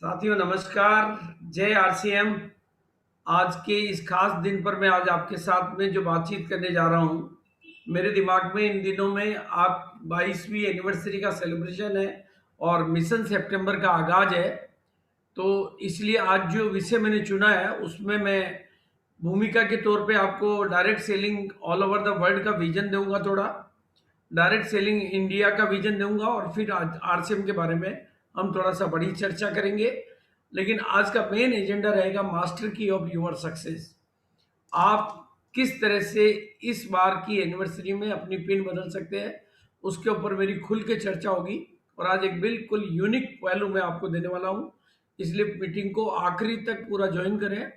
साथियों नमस्कार। जय आरसीएम। आज के इस खास दिन पर मैं आज आपके साथ में जो बातचीत करने जा रहा हूं, मेरे दिमाग में इन दिनों में आप 22वीं एनिवर्सरी का सेलिब्रेशन है और मिशन सितंबर का आगाज है। तो इसलिए आज जो विषय मैंने चुना है उसमें मैं भूमिका के तौर पे आपको direct selling all over the world का विजन दूंगा, थोड़ा डायरेक्ट सेलिंग इंडिया का विजन दूंगा और फिर आरसीएम के बारे में हम थोड़ा सा बड़ी चर्चा करेंगे। लेकिन आज का मेन एजेंडा रहेगा मास्टर की ऑफ योर सक्सेस। आप किस तरह से इस बार की एनिवर्सरी में अपनी पिन बदल सकते हैं, उसके ऊपर मेरी खुल के चर्चा होगी। और आज एक बिल्कुल यूनिक पहलू मैं आपको देने वाला हूं, इसलिए मीटिंग को आखिरी तक पूरा ज्वाइन करें।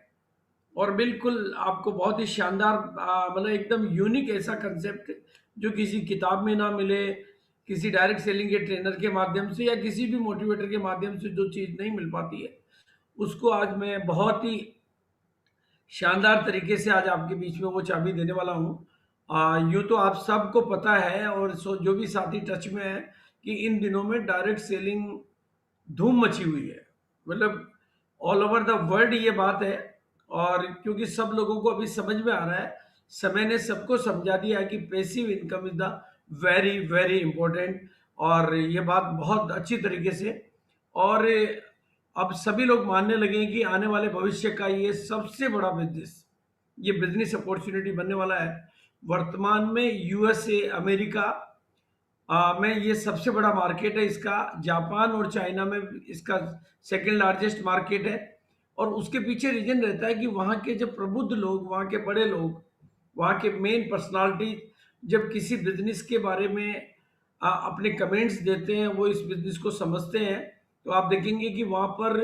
और बिल्कुल आपको बहुत ही शानदार मतलब एकदम यूनिक ऐसा कंसेप्ट जो किसी किताब में ना मिले, किसी डायरेक्ट सेलिंग के ट्रेनर के माध्यम से या किसी भी मोटिवेटर के माध्यम से जो चीज़ नहीं मिल पाती है, उसको आज मैं बहुत ही शानदार तरीके से आज आपके बीच में वो चाबी देने वाला हूँ। यूँ तो आप सबको पता है और जो भी साथी टच में है कि इन दिनों में डायरेक्ट सेलिंग धूम मची हुई है। मतलब ऑल ओवर द वर्ल्ड ये बात है। और क्योंकि सब लोगों को अभी समझ में आ रहा है, समय ने सबको समझा दिया है कि passive income is the very very important. और ये बात बहुत अच्छी तरीके से, और अब सभी लोग मानने लगे हैं कि आने वाले भविष्य का ये सबसे बड़ा बिजनेस, ये बिजनेस अपॉर्चुनिटी बनने वाला है। वर्तमान में यूएसए, अमेरिका में ये सबसे बड़ा मार्केट है इसका। जापान और चाइना में इसका सेकंड लार्जेस्ट मार्केट है। और उसके पीछे रीजन रहता है कि वहाँ के जो प्रबुद्ध लोग, वहाँ के बड़े लोग, वहाँ के मेन पर्सनालिटी जब किसी बिजनेस के बारे में अपने कमेंट्स देते हैं, वो इस बिजनेस को समझते हैं। तो आप देखेंगे कि वहाँ पर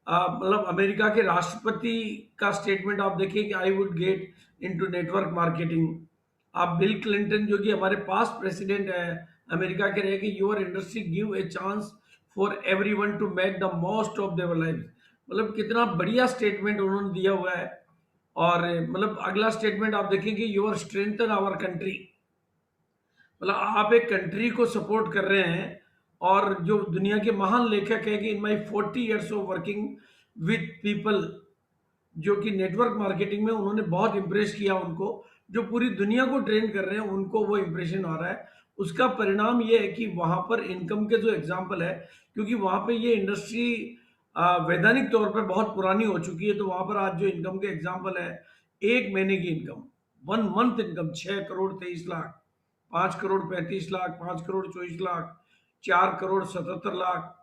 मतलब अमेरिका के राष्ट्रपति का स्टेटमेंट आप देखिए कि I would get into network marketing. आप बिल क्लिंटन जो कि हमारे पास्ट प्रेसिडेंट है अमेरिका के, रहे कि your industry give a chance for everyone to make the most of their life. मतलब कितना बढ़िया स्टेटमेंट उन्होंने दिया हुआ है। और मतलब अगला स्टेटमेंट आप देखेंगे, योर स्ट्रेंथन आवर कंट्री। मतलब आप एक कंट्री को सपोर्ट कर रहे हैं। और जो दुनिया के महान लेखक है कि इन माई 40 years of working with people, जो कि नेटवर्क मार्केटिंग में उन्होंने बहुत इंप्रेस किया उनको, जो पूरी दुनिया को ट्रेन कर रहे हैं उनको वो इंप्रेशन आ रहा है। उसका परिणाम ये है कि वहाँ पर इनकम के जो एग्जाम्पल है, क्योंकि वहाँ पे ये इंडस्ट्री वैधानिक तौर पर बहुत पुरानी हो चुकी है, तो वहाँ पर आज जो इनकम के एग्जाम्पल है, एक महीने की income, 1 month income 6 crore 23 lakh, 5 crore 35 lakh, 5 crore 24 lakh, 4 crore 77 lakh.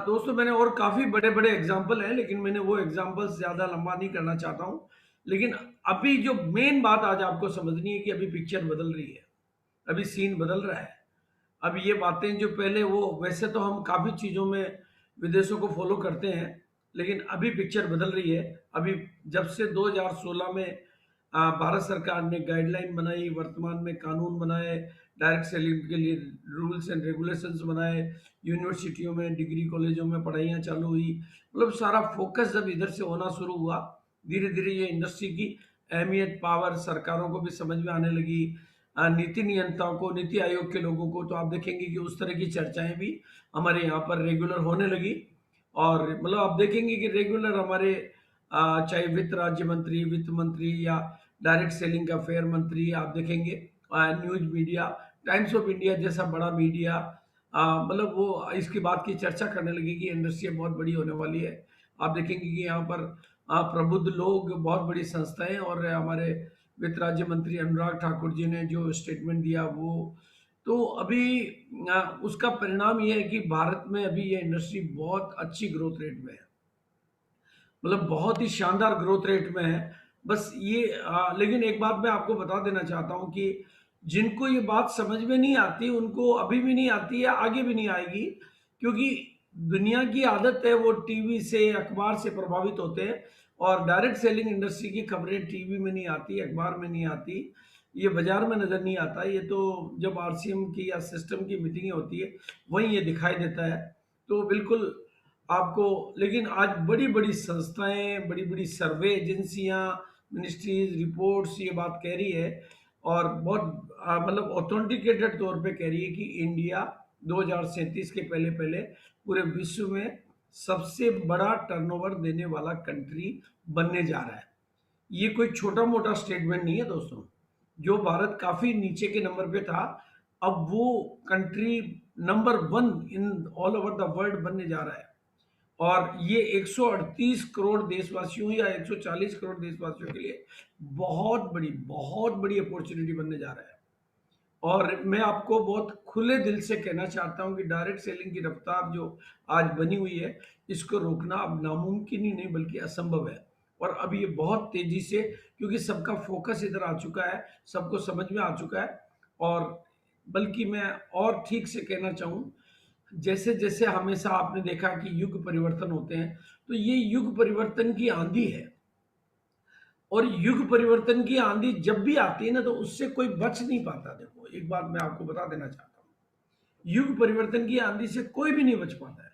दोस्तों मैंने और काफ़ी बड़े-बड़े एग्ज़ाम्पल हैं, लेकिन मैंने वो एग्ज़ाम्पल्स ज़्यादा लंबा नहीं करना चाहता हूँ। लेकिन अभी जो मेन बात आज आपको समझनी है कि अभी पिक्चर बदल रही है, अभी सीन बदल रहा है। अब ये बातें जो पहले, वो वैसे तो हम काफ़ी चीज़ों में विदेशों को फ़ॉलो करते हैं, लेकिन अभी पिक्चर बदल रही है। अभी जब से 2016 में भारत सरकार ने गाइडलाइन बनाई, वर्तमान में कानून बनाए, डायरेक्ट सेलिंग के लिए रूल्स एंड रेगुलेशंस बनाए, यूनिवर्सिटियों में, डिग्री कॉलेजों में पढ़ाइयाँ चालू हुई। मतलब सारा फोकस जब इधर से होना शुरू हुआ, धीरे धीरे ये इंडस्ट्री की अहमियत, पावर सरकारों को भी समझ में आने लगी, नीति नियंताओं को, नीति आयोग के लोगों को। तो आप देखेंगे कि उस तरह की चर्चाएं भी हमारे यहाँ पर रेगुलर होने लगी। और मतलब आप देखेंगे कि रेगुलर हमारे चाहे वित्त राज्य मंत्री, वित्त मंत्री, या डायरेक्ट सेलिंग का फेयर मंत्री, आप देखेंगे news media, times of India जैसा बड़ा मीडिया, मतलब वो इसकी बात की चर्चा करने लगी कि इंडस्ट्री बहुत बड़ी होने वाली है। आप देखेंगे कि यहाँ पर प्रबुद्ध लोग, बहुत बड़ी संस्थाएं, और हमारे वित्त राज्य मंत्री अनुराग ठाकुर जी ने जो स्टेटमेंट दिया वो, तो अभी उसका परिणाम ये है कि भारत में अभी ये इंडस्ट्री बहुत अच्छी ग्रोथ रेट में है। मतलब बहुत ही शानदार ग्रोथ रेट में है। बस ये लेकिन एक बात मैं आपको बता देना चाहता हूँ कि जिनको ये बात समझ में नहीं आती, उनको अभी भी नहीं आती है, आगे भी नहीं आएगी। क्योंकि दुनिया की आदत है, वो टीवी से, अखबार से प्रभावित होते हैं। और डायरेक्ट सेलिंग इंडस्ट्री की खबरें टीवी में नहीं आती, अखबार में नहीं आती, ये बाजार में नज़र नहीं आता। ये तो जब आरसीएम की या सिस्टम की मीटिंगें होती है, वहीं ये दिखाई देता है। तो बिल्कुल आपको, लेकिन आज बड़ी-बड़ी संस्थाएँ, बड़ी-बड़ी सर्वे एजेंसियाँ, मिनिस्ट्रीज़, रिपोर्ट्स ये बात कह रही है, और बहुत मतलब ऑथेंटिकेटेड तौर पे कह रही है कि इंडिया 2037 के पहले-पहले पूरे विश्व में सबसे बड़ा टर्नओवर देने वाला कंट्री बनने जा रहा है। ये कोई छोटा-मोटा स्टेटमेंट नहीं है दोस्तों। जो भारत काफ़ी नीचे के नंबर पे था, अब वो country number 1 in all over the world बनने जा रहा है। और ये 138 करोड़ देशवासियों या 140 करोड़ देशवासियों के लिए बहुत बड़ी अपॉर्चुनिटी बनने जा रहा है। और मैं आपको बहुत खुले दिल से कहना चाहता हूँ कि डायरेक्ट सेलिंग की रफ्तार जो आज बनी हुई है, इसको रोकना अब नामुमकिन ही नहीं बल्कि असंभव है। और अब ये बहुत तेज़ी से, क्योंकि सबका फ़ोकस इधर आ चुका है, सबको समझ में आ चुका है। और बल्कि मैं और ठीक से कहना चाहूँ, जैसे-जैसे हमेशा आपने देखा कि युग परिवर्तन होते हैं, तो ये युग परिवर्तन की आँधी है। और युग परिवर्तन की आंधी जब भी आती है ना, तो उससे कोई बच नहीं पाता। देखो, एक बात मैं आपको बता देना चाहता हूँ, युग परिवर्तन की आंधी से कोई भी नहीं बच पाता है।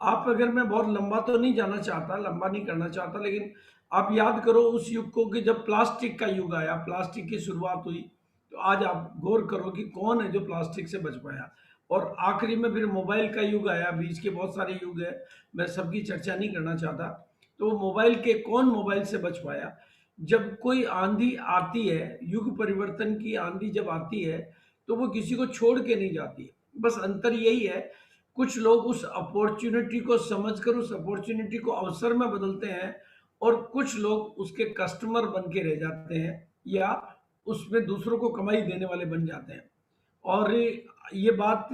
आप, अगर, मैं बहुत लंबा तो नहीं जाना चाहता, लंबा नहीं करना चाहता, लेकिन आप याद करो उस युग को कि जब प्लास्टिक का युग आया, प्लास्टिक की शुरुआत हुई, तो आज आप गौर करो कि कौन है जो प्लास्टिक से बच पाया। और आखिरी में फिर मोबाइल का युग आया, बीच के बहुत सारे युग है, मैं सबकी चर्चा नहीं करना चाहता। तो मोबाइल के कौन मोबाइल से बच पाया। जब कोई आंधी आती है, युग परिवर्तन की आंधी जब आती है, तो वो किसी को छोड़ के नहीं जाती। बस अंतर यही है, कुछ लोग उस अपॉर्चुनिटी को समझकर उस अपॉर्चुनिटी को अवसर में बदलते हैं, और कुछ लोग उसके कस्टमर बन के रह जाते हैं, या उसमें दूसरों को कमाई देने वाले बन जाते हैं। और ये बात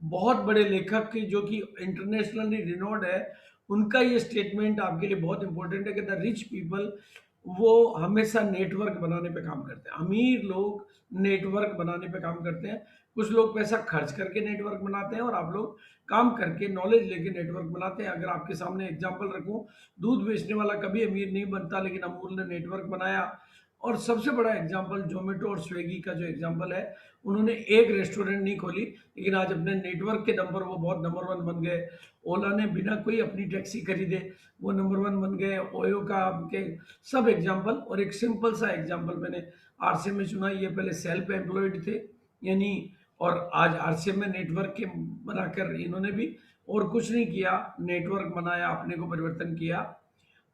बहुत बड़े लेखक की, जो कि इंटरनेशनली रिनोड है, उनका ये स्टेटमेंट आपके लिए बहुत इंपॉर्टेंट है कि द रिच पीपल, वो हमेशा नेटवर्क बनाने पे काम करते हैं। अमीर लोग नेटवर्क बनाने पे काम करते हैं। कुछ लोग पैसा खर्च करके नेटवर्क बनाते हैं, और आप लोग काम करके, नॉलेज लेके नेटवर्क बनाते हैं। अगर आपके सामने एग्जांपल रखूं, दूध बेचने वाला कभी अमीर नहीं बनता, लेकिन अमूल ने नेटवर्क बनाया। और सबसे बड़ा एग्जांपल जोमेटो और स्विगी का जो एग्जांपल है, उन्होंने एक रेस्टोरेंट नहीं खोली, लेकिन आज अपने नेटवर्क के दम पर वो बहुत नंबर 1 बन गए। ओला ने बिना कोई अपनी टैक्सी खरीदे वो नंबर 1 बन गए। ओयो का आपके सब एग्जांपल। और एक सिंपल सा एग्जांपल मैंने आरसीएम में चुना, ये पहले सेल्फ एम्प्लॉयड थे, यानी, और आज आरसीएम में नेटवर्क के बनाकर इन्होंने भी और कुछ नहीं किया, नेटवर्क बनाया, अपने को परिवर्तन किया।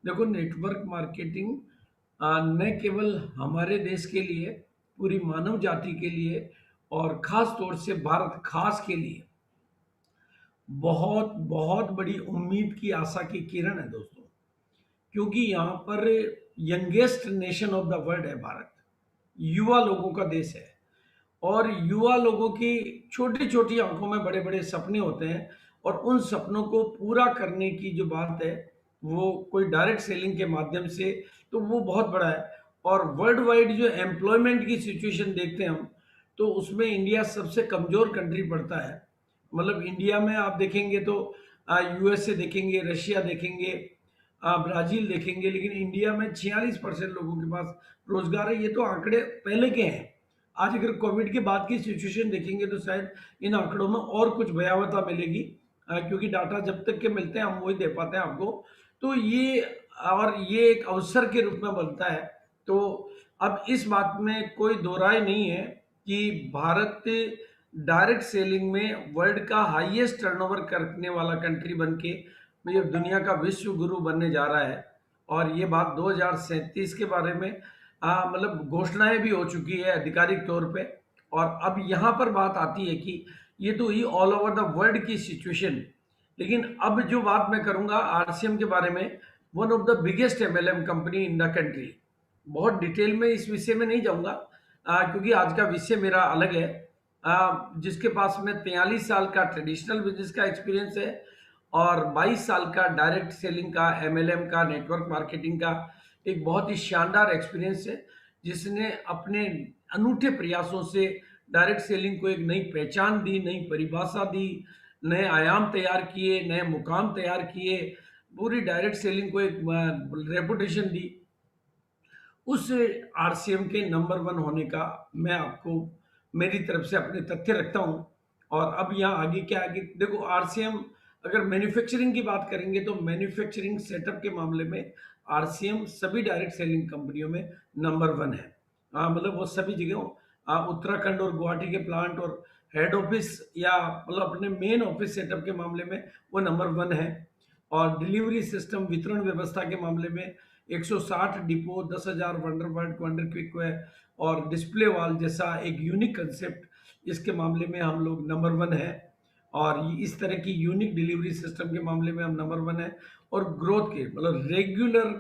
देखो, नेटवर्क मार्केटिंग न केवल हमारे देश के लिए, पूरी मानव जाति के लिए, और खास तौर से भारत खास के लिए बहुत बहुत बड़ी उम्मीद की, आशा की किरण है दोस्तों। क्योंकि यहाँ पर youngest nation of the world है भारत, युवा लोगों का देश है। और युवा लोगों की छोटी छोटी आंखों में बड़े बड़े सपने होते हैं, और उन सपनों को पूरा करने की जो बात है, वो कोई डायरेक्ट सेलिंग के माध्यम से, तो वो बहुत बड़ा है। और वर्ल्ड वाइड जो एम्प्लॉयमेंट की सिचुएशन देखते हैं हम, तो उसमें इंडिया सबसे कमजोर कंट्री पड़ता है। मतलब इंडिया में आप देखेंगे तो यूएसए देखेंगे, रशिया देखेंगे, ब्राजील देखेंगे, लेकिन इंडिया में 46% लोगों के पास रोजगार है। ये तो आंकड़े पहले के हैं। आज अगर कोविड के बाद की सिचुएशन देखेंगे, तो शायद इन आंकड़ों में और कुछ भयावहता मिलेगी, क्योंकि डाटा जब तक के मिलते हैं हम वही दे पाते हैं आपको। तो ये, और ये एक अवसर के रूप में बनता है। तो अब इस बात में कोई दो राय नहीं है कि भारत डायरेक्ट सेलिंग में वर्ल्ड का हाईएस्ट टर्नओवर करने वाला कंट्री बन के, ये दुनिया का विश्व गुरु बनने जा रहा है। और ये बात 2037 के बारे में मतलब घोषणाएं भी हो चुकी है आधिकारिक तौर पे। और अब यहाँ पर बात आती है कि ये तो ही ऑल ओवर द वर्ल्ड की सिचुएशन, लेकिन अब जो बात मैं करूंगा आरसीएम के बारे में, one of the biggest MLM company in the country. बहुत डिटेल में इस विषय में नहीं जाऊंगा, क्योंकि आज का विषय मेरा अलग है। जिसके पास में 43 साल का ट्रेडिशनल बिजनेस का एक्सपीरियंस है, और 22 साल का डायरेक्ट सेलिंग का, एमएलएम का, नेटवर्क मार्केटिंग का एक बहुत ही शानदार एक्सपीरियंस है, जिसने अपने अनूठे प्रयासों से डायरेक्ट सेलिंग को एक नई पहचान दी, नई परिभाषा दी, नए आयाम तैयार किए, नए मुकाम तैयार किए, पूरी डायरेक्ट सेलिंग को एक रेपुटेशन दी। उस आरसीएम के नंबर 1 होने का मैं आपको मेरी तरफ से अपने तथ्य रखता हूँ। और अब यहाँ आगे क्या, आगे देखो, आरसीएम, अगर मैन्युफैक्चरिंग की बात करेंगे, तो मैन्युफैक्चरिंग सेटअप के मामले में आरसीएम सभी डायरेक्ट सेलिंग कंपनियों में नंबर 1 है। मतलब वो सभी जगहों, उत्तराखंड और गुवाहाटी के प्लांट और हेड ऑफिस, या मतलब अपने मेन ऑफिस सेटअप के मामले में वो नंबर 1 है। और डिलीवरी सिस्टम वितरण व्यवस्था के मामले में 160 डिपो, 10,000 वंडरबर्ड वंडर क्विक वे और डिस्प्ले वॉल जैसा एक यूनिक कंसेप्ट, इसके मामले में हम लोग नंबर वन है। और इस तरह की यूनिक डिलीवरी सिस्टम के मामले में हम नंबर वन है। और ग्रोथ के मतलब रेगुलर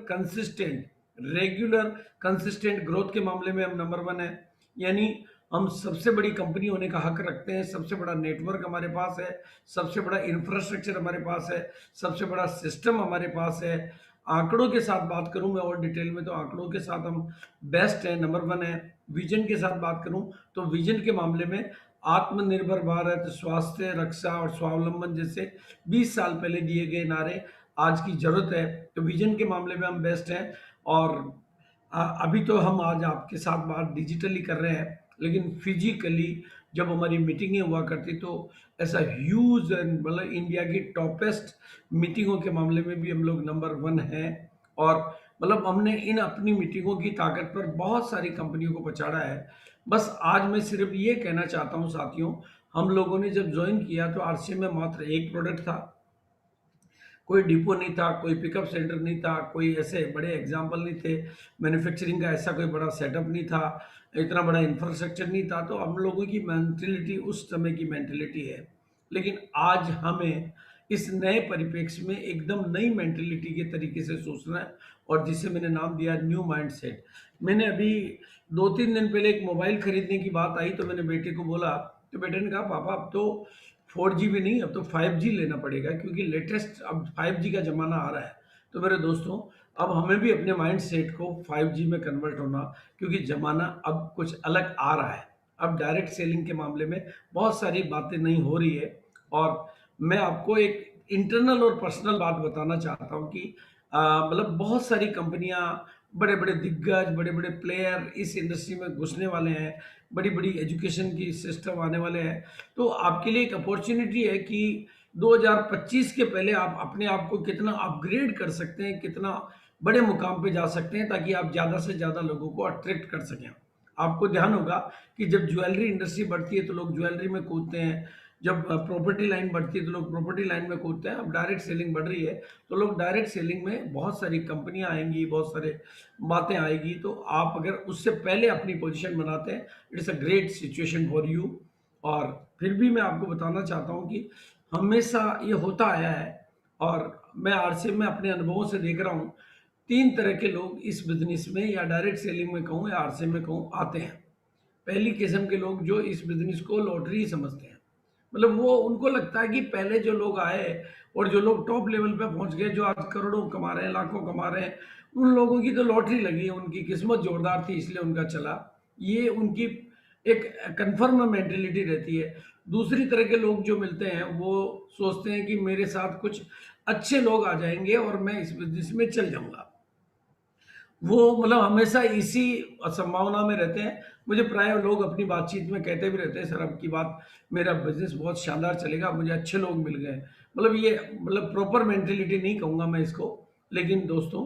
कंसिस्टेंट ग्रोथ के मामले में हम नंबर वन है। यानी हम सबसे बड़ी कंपनी होने का हक रखते हैं, सबसे बड़ा नेटवर्क हमारे पास है, सबसे बड़ा इंफ्रास्ट्रक्चर हमारे पास है, सबसे बड़ा सिस्टम हमारे पास है। आंकड़ों के साथ बात करूं मैं और डिटेल में, तो आंकड़ों के साथ हम बेस्ट है, नंबर वन है। विजन के साथ बात करूं तो विजन के मामले में आत्मनिर्भर भारत, स्वास्थ्य, रक्षा और स्वावलंबन जैसे 20 साल पहले दिए गए नारे आज की जरूरत है। तो विजन के मामले में हम बेस्ट हैं। और अभी तो हम आज आपके साथ बात डिजिटली कर रहे हैं, लेकिन फिजिकली जब हमारी मीटिंगें हुआ करती तो ऐसा ह्यूज मतलब इंडिया की टॉपेस्ट मीटिंगों के मामले में भी हम लोग नंबर वन हैं। और मतलब हमने इन अपनी मीटिंगों की ताकत पर बहुत सारी कंपनियों को पछाड़ा है। बस आज मैं सिर्फ ये कहना चाहता हूँ साथियों, हम लोगों ने जब ज्वाइन किया तो आरसीएम में मात्र एक प्रोडक्ट था, कोई डिपो नहीं था, कोई पिकअप सेंटर नहीं था, कोई ऐसे बड़े एग्जाम्पल नहीं थे, मैन्युफैक्चरिंग का ऐसा कोई बड़ा सेटअप नहीं था, इतना बड़ा इंफ्रास्ट्रक्चर नहीं था। तो हम लोगों की मेंटेलिटी उस समय की मेंटेलिटी है। लेकिन आज हमें इस नए परिप्रेक्ष्य में एकदम नई मेंटेलिटी के तरीके से सोचना है, और जिसे मैंने नाम दिया न्यू माइंडसेट। मैंने अभी 2-3 दिन पहले एक मोबाइल खरीदने की बात आई तो मैंने बेटे को बोला, तो बेटे ने कहा पापा अब तो 4G भी नहीं, अब तो 5G लेना पड़ेगा, क्योंकि लेटेस्ट अब 5G का ज़माना आ रहा है। तो मेरे दोस्तों, अब हमें भी अपने माइंड सेट को 5G में कन्वर्ट होना, क्योंकि ज़माना अब कुछ अलग आ रहा है। अब डायरेक्ट सेलिंग के मामले में बहुत सारी बातें नहीं हो रही है। और मैं आपको एक इंटरनल और पर्सनल बात बताना चाहता हूँ कि मतलब बहुत सारी कंपनियां, बड़े बड़े दिग्गज, बड़े बड़े प्लेयर इस इंडस्ट्री में घुसने वाले हैं, बड़ी बड़ी एजुकेशन की सिस्टम आने वाले हैं। तो आपके लिए एक अपॉर्चुनिटी है कि 2025 के पहले आप अपने आप को कितना अपग्रेड कर सकते हैं, कितना बड़े मुकाम पे जा सकते हैं, ताकि आप ज़्यादा से ज़्यादा लोगों को अट्रैक्ट कर सकें। आपको ध्यान होगा कि जब ज्वेलरी इंडस्ट्री बढ़ती है तो लोग ज्वेलरी में कूदते हैं, जब प्रॉपर्टी लाइन बढ़ती है तो लोग प्रॉपर्टी लाइन में कूदते हैं। अब डायरेक्ट सेलिंग बढ़ रही है तो लोग डायरेक्ट सेलिंग में, बहुत सारी कंपनियां आएंगी, बहुत सारे बातें आएगी। तो आप अगर उससे पहले अपनी पोजीशन बनाते हैं, it's a great situation for you. और फिर भी मैं आपको बताना चाहता हूं कि हमेशा ये होता आया है, और मैं आरसीएम में अपने अनुभवों से देख रहा हूँ, 3 तरह के लोग इस बिजनेस में या डायरेक्ट सेलिंग में कहूँ या आरसीएम में कहूँ आते हैं। पहली किस्म के लोग जो इस बिजनेस को लॉटरी समझते हैं, मतलब वो उनको लगता है कि पहले जो लोग आए और जो लोग टॉप लेवल पे पहुंच गए, जो आज करोड़ों कमा रहे हैं, लाखों कमा रहे हैं, उन लोगों की तो लॉटरी लगी है, उनकी किस्मत जोरदार थी इसलिए उनका चला। ये उनकी एक कन्फर्म मेंटेलिटी रहती है। दूसरी तरह के लोग जो मिलते हैं वो सोचते हैं कि मेरे साथ कुछ अच्छे लोग आ जाएंगे और मैं इस बिजनेस में चल जाऊंगा। वो मतलब हमेशा इसी संभावना में रहते हैं। मुझे प्राय लोग अपनी बातचीत में कहते भी रहते हैं, सर अब की बात मेरा बिजनेस बहुत शानदार चलेगा, मुझे अच्छे लोग मिल गए। मतलब ये मतलब प्रॉपर मेंटेलिटी नहीं कहूँगा मैं इसको। लेकिन दोस्तों,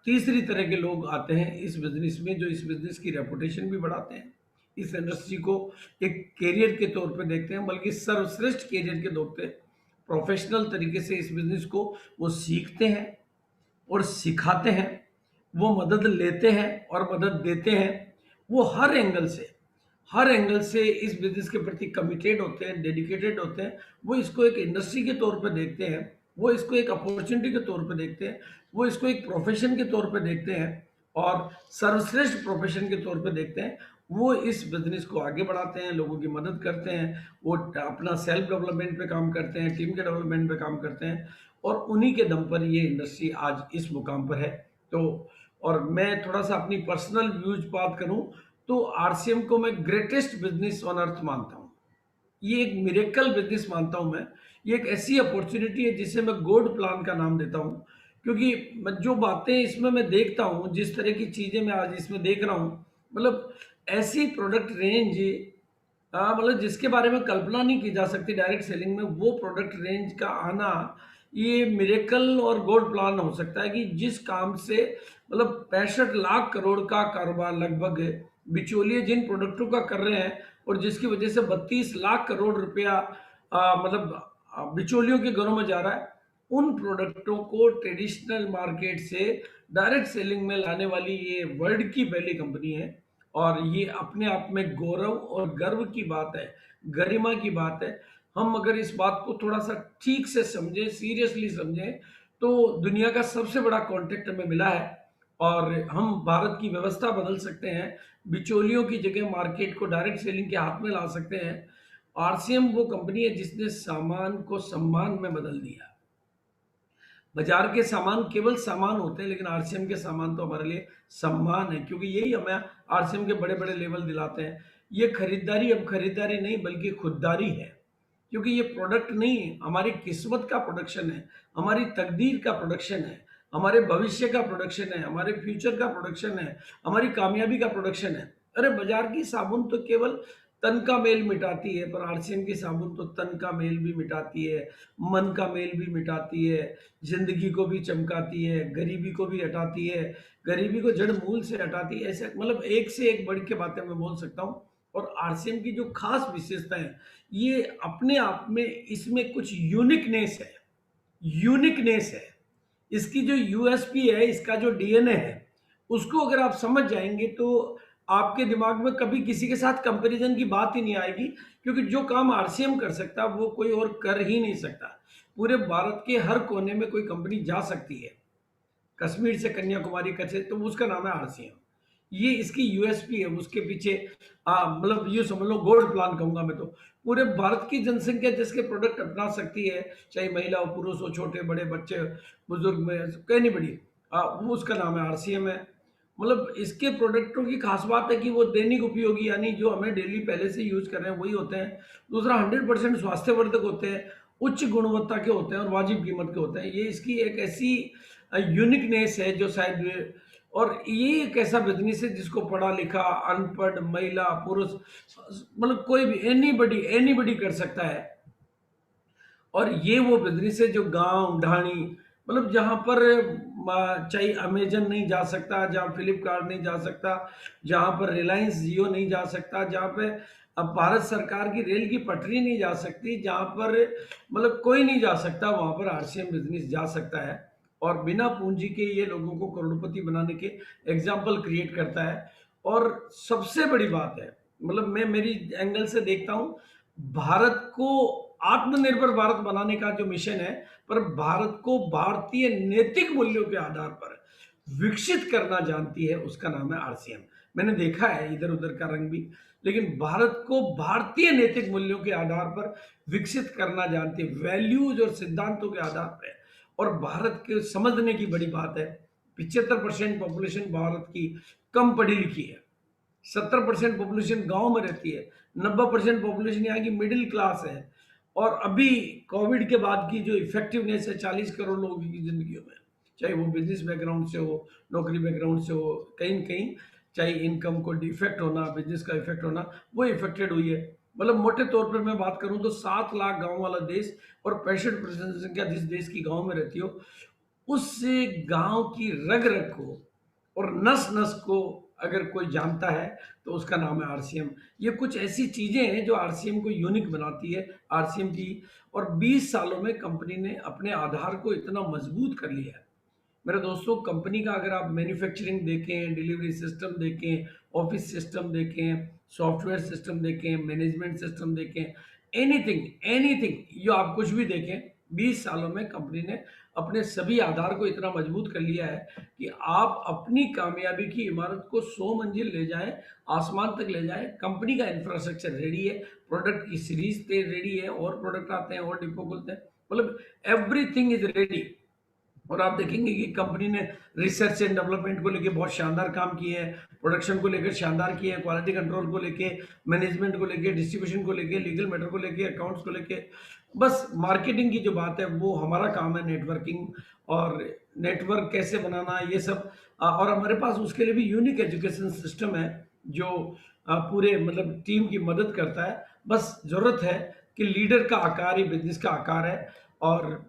तीसरी तरह के लोग आते हैं इस बिजनेस में, जो इस बिजनेस की रेपुटेशन भी बढ़ाते हैं, इस इंडस्ट्री को एक कैरियर के तौर पे देखते हैं, बल्कि सर्वश्रेष्ठ कैरियर के तौर पे प्रोफेशनल तरीके से इस बिजनेस को वो सीखते हैं और सिखाते हैं, वो मदद लेते हैं और मदद देते हैं। वो हर एंगल से इस बिजनेस के प्रति कमिटेड होते हैं, डेडिकेटेड होते हैं। वो इसको एक इंडस्ट्री के तौर पे देखते हैं, वो इसको एक अपॉर्चुनिटी के तौर पे देखते हैं, वो इसको एक प्रोफेशन के तौर पे देखते हैं, और सर्वश्रेष्ठ प्रोफेशन के तौर पे देखते हैं। वो इस बिजनेस को आगे बढ़ाते हैं, लोगों की मदद करते हैं, वो अपना सेल्फ डेवलपमेंट पे काम करते हैं, टीम के डेवलपमेंट पे काम करते हैं, और उन्हीं के दम पर ये इंडस्ट्री आज इस मुकाम पर है। तो और मैं थोड़ा सा अपनी पर्सनल व्यूज बात करूं तो आरसीएम को मैं ग्रेटेस्ट बिजनेस ऑन अर्थ मानता हूं। ये एक मिरेकल बिजनेस मानता हूं मैं। ये एक ऐसी अपॉर्चुनिटी है जिसे मैं गॉड प्लान का नाम देता हूं, क्योंकि जो बातें इसमें मैं देखता हूं, जिस तरह की चीजें मैं आज इसमें देख रहा हूं, मतलब ऐसी प्रोडक्ट रेंज, मतलब जिसके बारे में कल्पना नहीं की जा सकती डायरेक्ट सेलिंग में, वो प्रोडक्ट रेंज का आना, ये मिरेकल और गॉड प्लान हो सकता है कि जिस काम से मतलब 65 लाख करोड़ का कारोबार लगभग बिचौलिए जिन प्रोडक्टों का कर रहे हैं, और जिसकी वजह से 32 लाख करोड़ रुपया मतलब बिचौलियों के घरों में जा रहा है। उन प्रोडक्टों को ट्रेडिशनल मार्केट से डायरेक्ट सेलिंग में लाने वाली ये वर्ल्ड की पहली कंपनी है। और ये अपने आप में गौरव और गर्व की बात है, गरिमा की बात है। हम अगर इस बात को थोड़ा सा ठीक से समझें, सीरियसली समझें, तो दुनिया का सबसे बड़ा कॉन्ट्रैक्ट हमें मिला है और हम भारत की व्यवस्था बदल सकते हैं। बिचौलियों की जगह मार्केट को डायरेक्ट सेलिंग के हाथ में ला सकते हैं। आरसीएम वो कंपनी है जिसने सामान को सम्मान में बदल दिया। बाजार के सामान केवल सामान होते हैं, लेकिन आरसीएम के सामान तो हमारे लिए सम्मान है, क्योंकि यही हमें आरसीएम के बड़े बड़े लेवल दिलाते हैं। ये खरीदारी अब खरीदारी नहीं बल्कि खुददारी है, क्योंकि ये प्रोडक्ट नहीं, हमारी किस्मत का प्रोडक्शन है, हमारी तकदीर का प्रोडक्शन है, हमारे भविष्य का प्रोडक्शन है, हमारे फ्यूचर का प्रोडक्शन है, हमारी कामयाबी का प्रोडक्शन है। अरे बाजार की साबुन तो केवल तन का मेल मिटाती है, पर आरसीएम की साबुन तो तन का मेल भी मिटाती है, मन का मेल भी मिटाती है, जिंदगी को भी चमकाती है, गरीबी को भी हटाती है, गरीबी को जड़ मूल से हटाती है। ऐसे मतलब एक से एक बढ़ के बातें मैं बोल सकता हूँ। और आरसीएम की जो खास विशेषता है, ये अपने आप में इसमें कुछ यूनिकनेस है, यूनिकनेस है। इसकी जो यूएसपी है, इसका जो डीएनए है, उसको अगर आप समझ जाएंगे तो आपके दिमाग में कभी किसी के साथ कंपैरिजन की बात ही नहीं आएगी, क्योंकि जो काम आरसीएम कर सकता है वो कोई और कर ही नहीं सकता। पूरे भारत के हर कोने में कोई कंपनी जा सकती है, कश्मीर से कन्याकुमारी का से, तो उसका नाम है आरसीएम। ये इसकी यूएसपी है, उसके पीछे मतलब ये समझ लो गोल्ड प्लान कहूंगा मैं तो। पूरे भारत की जनसंख्या जिसके प्रोडक्ट अपना सकती है, चाहे महिला हो, पुरुष हो, छोटे बड़े, बच्चे, बुजुर्ग में कहीं नहीं बड़ी, वो उसका नाम है आरसीएम है। मतलब इसके प्रोडक्टों की खास बात है कि वो दैनिक उपयोगी, यानी जो हमें डेली पहले से यूज कर रहे हैं वही होते हैं। दूसरा, 100% स्वास्थ्यवर्धक होते हैं, उच्च गुणवत्ता के होते हैं और वाजिब कीमत के होते हैं। ये इसकी एक ऐसी यूनिकनेस है जो शायद, और ये एक ऐसा बिजनेस है जिसको पढ़ा लिखा, अनपढ़, महिला, पुरुष, मतलब कोई भी, एनीबडी एनीबडी कर सकता है। और ये वो बिजनेस है जो गांव ढाणी, मतलब जहां पर चाहे अमेजन नहीं जा सकता, जहां फ्लिपकार्ट नहीं जा सकता, जहां पर रिलायंस जियो नहीं जा सकता, जहां पे अब भारत सरकार की रेल की पटरी नहीं जा सकती, जहां पर मतलब कोई नहीं जा सकता, वहां पर आरसीएम बिजनेस जा सकता है। और बिना पूंजी के ये लोगों को करोड़पति बनाने के एग्जाम्पल क्रिएट करता है। और सबसे बड़ी बात है, मतलब मैं मेरी एंगल से देखता हूं, भारत को आत्मनिर्भर भारत बनाने का जो मिशन है, पर भारत को भारतीय नैतिक मूल्यों के आधार पर विकसित करना जानती है, उसका नाम है आरसीएम। मैंने देखा है इधर उधर का रंग भी, लेकिन भारत को भारतीय नैतिक मूल्यों के आधार पर विकसित करना जानती है, वैल्यूज और सिद्धांतों के आधार पर। और भारत के समझने की बड़ी बात है, 75% पॉपुलेशन भारत की कम पढ़ी लिखी है, 70% पॉपुलेशन गांव में रहती है, 90% पॉपुलेशन यहाँ की मिडिल क्लास है। और अभी कोविड के बाद की जो इफेक्टिवनेस है 40 करोड़ लोगों की जिंदगियों में, चाहे वो बिजनेस बैकग्राउंड से हो, नौकरी बैकग्राउंड से हो, कहीं न कहीं चाहे इनकम को डिफेक्ट होना, बिजनेस का इफेक्ट होना, वो इफेक्टेड हुई है। मतलब मोटे तौर पर मैं बात करूं तो 7 लाख गांव वाला देश, और 65% जनसंख्या जिस देश की गांव में रहती हो, उस गांव की रग रग को और नस नस को अगर कोई जानता है तो उसका नाम है आरसीएम। ये कुछ ऐसी चीजें हैं जो आरसीएम को यूनिक बनाती है, आरसीएम की। और 20 सालों में कंपनी ने अपने आधार को इतना मजबूत कर लिया है मेरे दोस्तों। कंपनी का अगर आप मैन्युफैक्चरिंग देखें, डिलीवरी सिस्टम देखें, ऑफिस सिस्टम देखें, सॉफ्टवेयर सिस्टम देखें, मैनेजमेंट सिस्टम देखें, एनीथिंग एनीथिंग, जो आप कुछ भी देखें, 20 सालों में कंपनी ने अपने सभी आधार को इतना मजबूत कर लिया है कि आप अपनी कामयाबी की इमारत को 100 मंजिल ले जाएं, आसमान तक ले जाएं। कंपनी का इंफ्रास्ट्रक्चर रेडी है, प्रोडक्ट की सीरीज रेडी है, और प्रोडक्ट आते हैं और डिपो खुलते हैं, मतलब एवरीथिंग इज रेडी। और आप देखेंगे कि कंपनी ने रिसर्च एंड डेवलपमेंट को लेके बहुत शानदार काम किए हैं, प्रोडक्शन को लेकर शानदार किए हैं, क्वालिटी कंट्रोल को लेके, मैनेजमेंट को लेके, डिस्ट्रीब्यूशन को लेके, लीगल मैटर को लेके, अकाउंट्स को लेके। बस मार्केटिंग की जो बात है वो हमारा काम है, नेटवर्किंग और नेटवर्क कैसे बनाना, ये सब। और हमारे पास उसके लिए भी यूनिक एजुकेशन सिस्टम है जो पूरे मतलब टीम की मदद करता है। बस जरूरत है कि लीडर का आकार ही बिजनेस का आकार है। और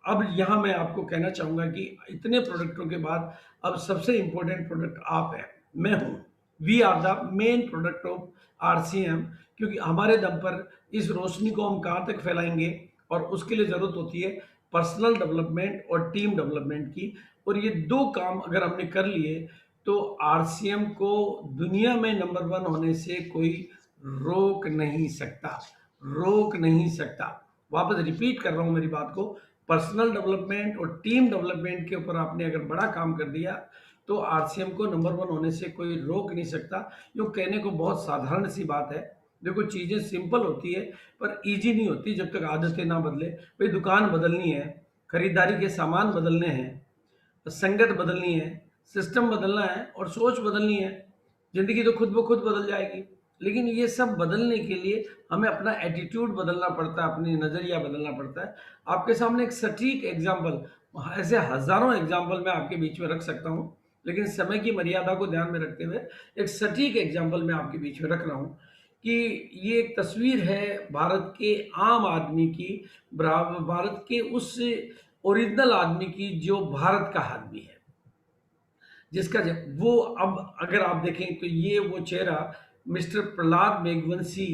अब यहाँ मैं आपको कहना चाहूंगा कि इतने प्रोडक्टों के बाद अब सबसे इंपॉर्टेंट प्रोडक्ट आप है, मैं हूँ। We are the main product of RCM, क्योंकि हमारे दम पर इस रोशनी को हम कहाँ तक फैलाएंगे, और उसके लिए जरूरत होती है पर्सनल डेवलपमेंट और टीम डेवलपमेंट की। और ये दो काम अगर हमने कर लिए तो आरसीएम को दुनिया में नंबर वन होने से कोई रोक नहीं सकता, रोक नहीं सकता। वापस रिपीट कर रहा हूं मेरी बात को, पर्सनल डेवलपमेंट और टीम डेवलपमेंट के ऊपर आपने अगर बड़ा काम कर दिया तो आरसीएम को नंबर वन होने से कोई रोक नहीं सकता। यूँ कहने को बहुत साधारण सी बात है, देखो चीज़ें सिंपल होती है पर इजी नहीं होती जब तक आदतें ना बदले। भाई दुकान बदलनी है, खरीदारी के सामान बदलने हैं, संगत बदलनी है, सिस्टम बदलना है और सोच बदलनी है, ज़िंदगी तो खुद ब खुद बदल जाएगी। लेकिन ये सब बदलने के लिए हमें अपना एटीट्यूड बदलना पड़ता है, अपनी नज़रिया बदलना पड़ता है। आपके सामने एक सटीक एग्जाम्पल, ऐसे हज़ारों एग्जाम्पल मैं आपके बीच में रख सकता हूँ, लेकिन समय की मर्यादा को ध्यान में रखते हुए एक सटीक एग्जाम्पल मैं आपके बीच में रख रहा हूँ कि ये एक तस्वीर है भारत के आम आदमी की, भारत के उस ओरिजिनल आदमी की जो भारत का आदमी है, जिसका वो, अब अगर आप देखें तो ये वो चेहरा मिस्टर प्रहलाद मेघवंशी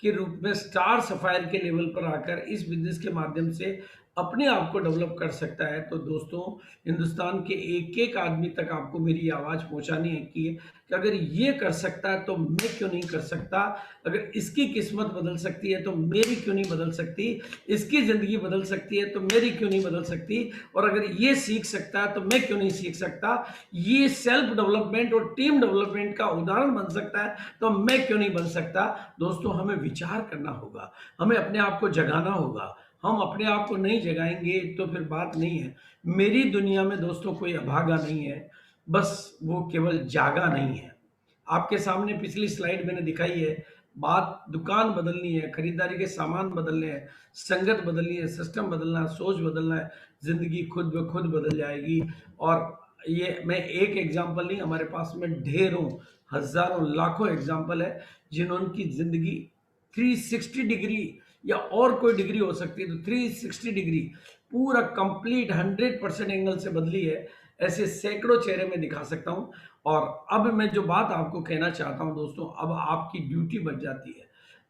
के रूप में स्टार सफायर के लेवल पर आकर इस बिजनेस के माध्यम से अपने आप को डेवलप कर सकता है। तो दोस्तों, हिंदुस्तान के एक एक आदमी तक आपको मेरी आवाज़ पहुंचानी है कि अगर ये कर सकता है तो मैं क्यों नहीं कर सकता, अगर इसकी किस्मत बदल सकती है तो मेरी क्यों नहीं बदल सकती, इसकी ज़िंदगी बदल सकती है तो मेरी क्यों नहीं बदल सकती, और अगर ये सीख सकता है तो मैं क्यों नहीं सीख सकता, ये सेल्फ डेवलपमेंट और टीम डेवलपमेंट का उदाहरण बन सकता है तो मैं क्यों नहीं बन सकता। दोस्तों, हमें विचार करना होगा, हमें अपने आप को जगाना होगा। हम अपने आप को नहीं जगाएंगे तो फिर बात नहीं है। मेरी दुनिया में दोस्तों कोई अभागा नहीं है, बस वो केवल जागा नहीं है। आपके सामने पिछली स्लाइड मैंने दिखाई है, बात दुकान बदलनी है, खरीदारी के सामान बदलने हैं, संगत बदलनी है, सिस्टम बदलना है, सोच बदलना है, जिंदगी खुद ब खुद बदल जाएगी। और ये मैं एक एग्जाम्पल नहीं, हमारे पास में ढेरों, हजारों, लाखों एग्जाम्पल है जिन्होंने की जिंदगी 360 डिग्री या और कोई डिग्री हो सकती है, तो 360 डिग्री पूरा कंप्लीट 100% एंगल से बदली है। ऐसे सैकड़ों चेहरे में दिखा सकता हूं। और अब मैं जो बात आपको कहना चाहता हूं दोस्तों, अब आपकी ड्यूटी बच जाती है।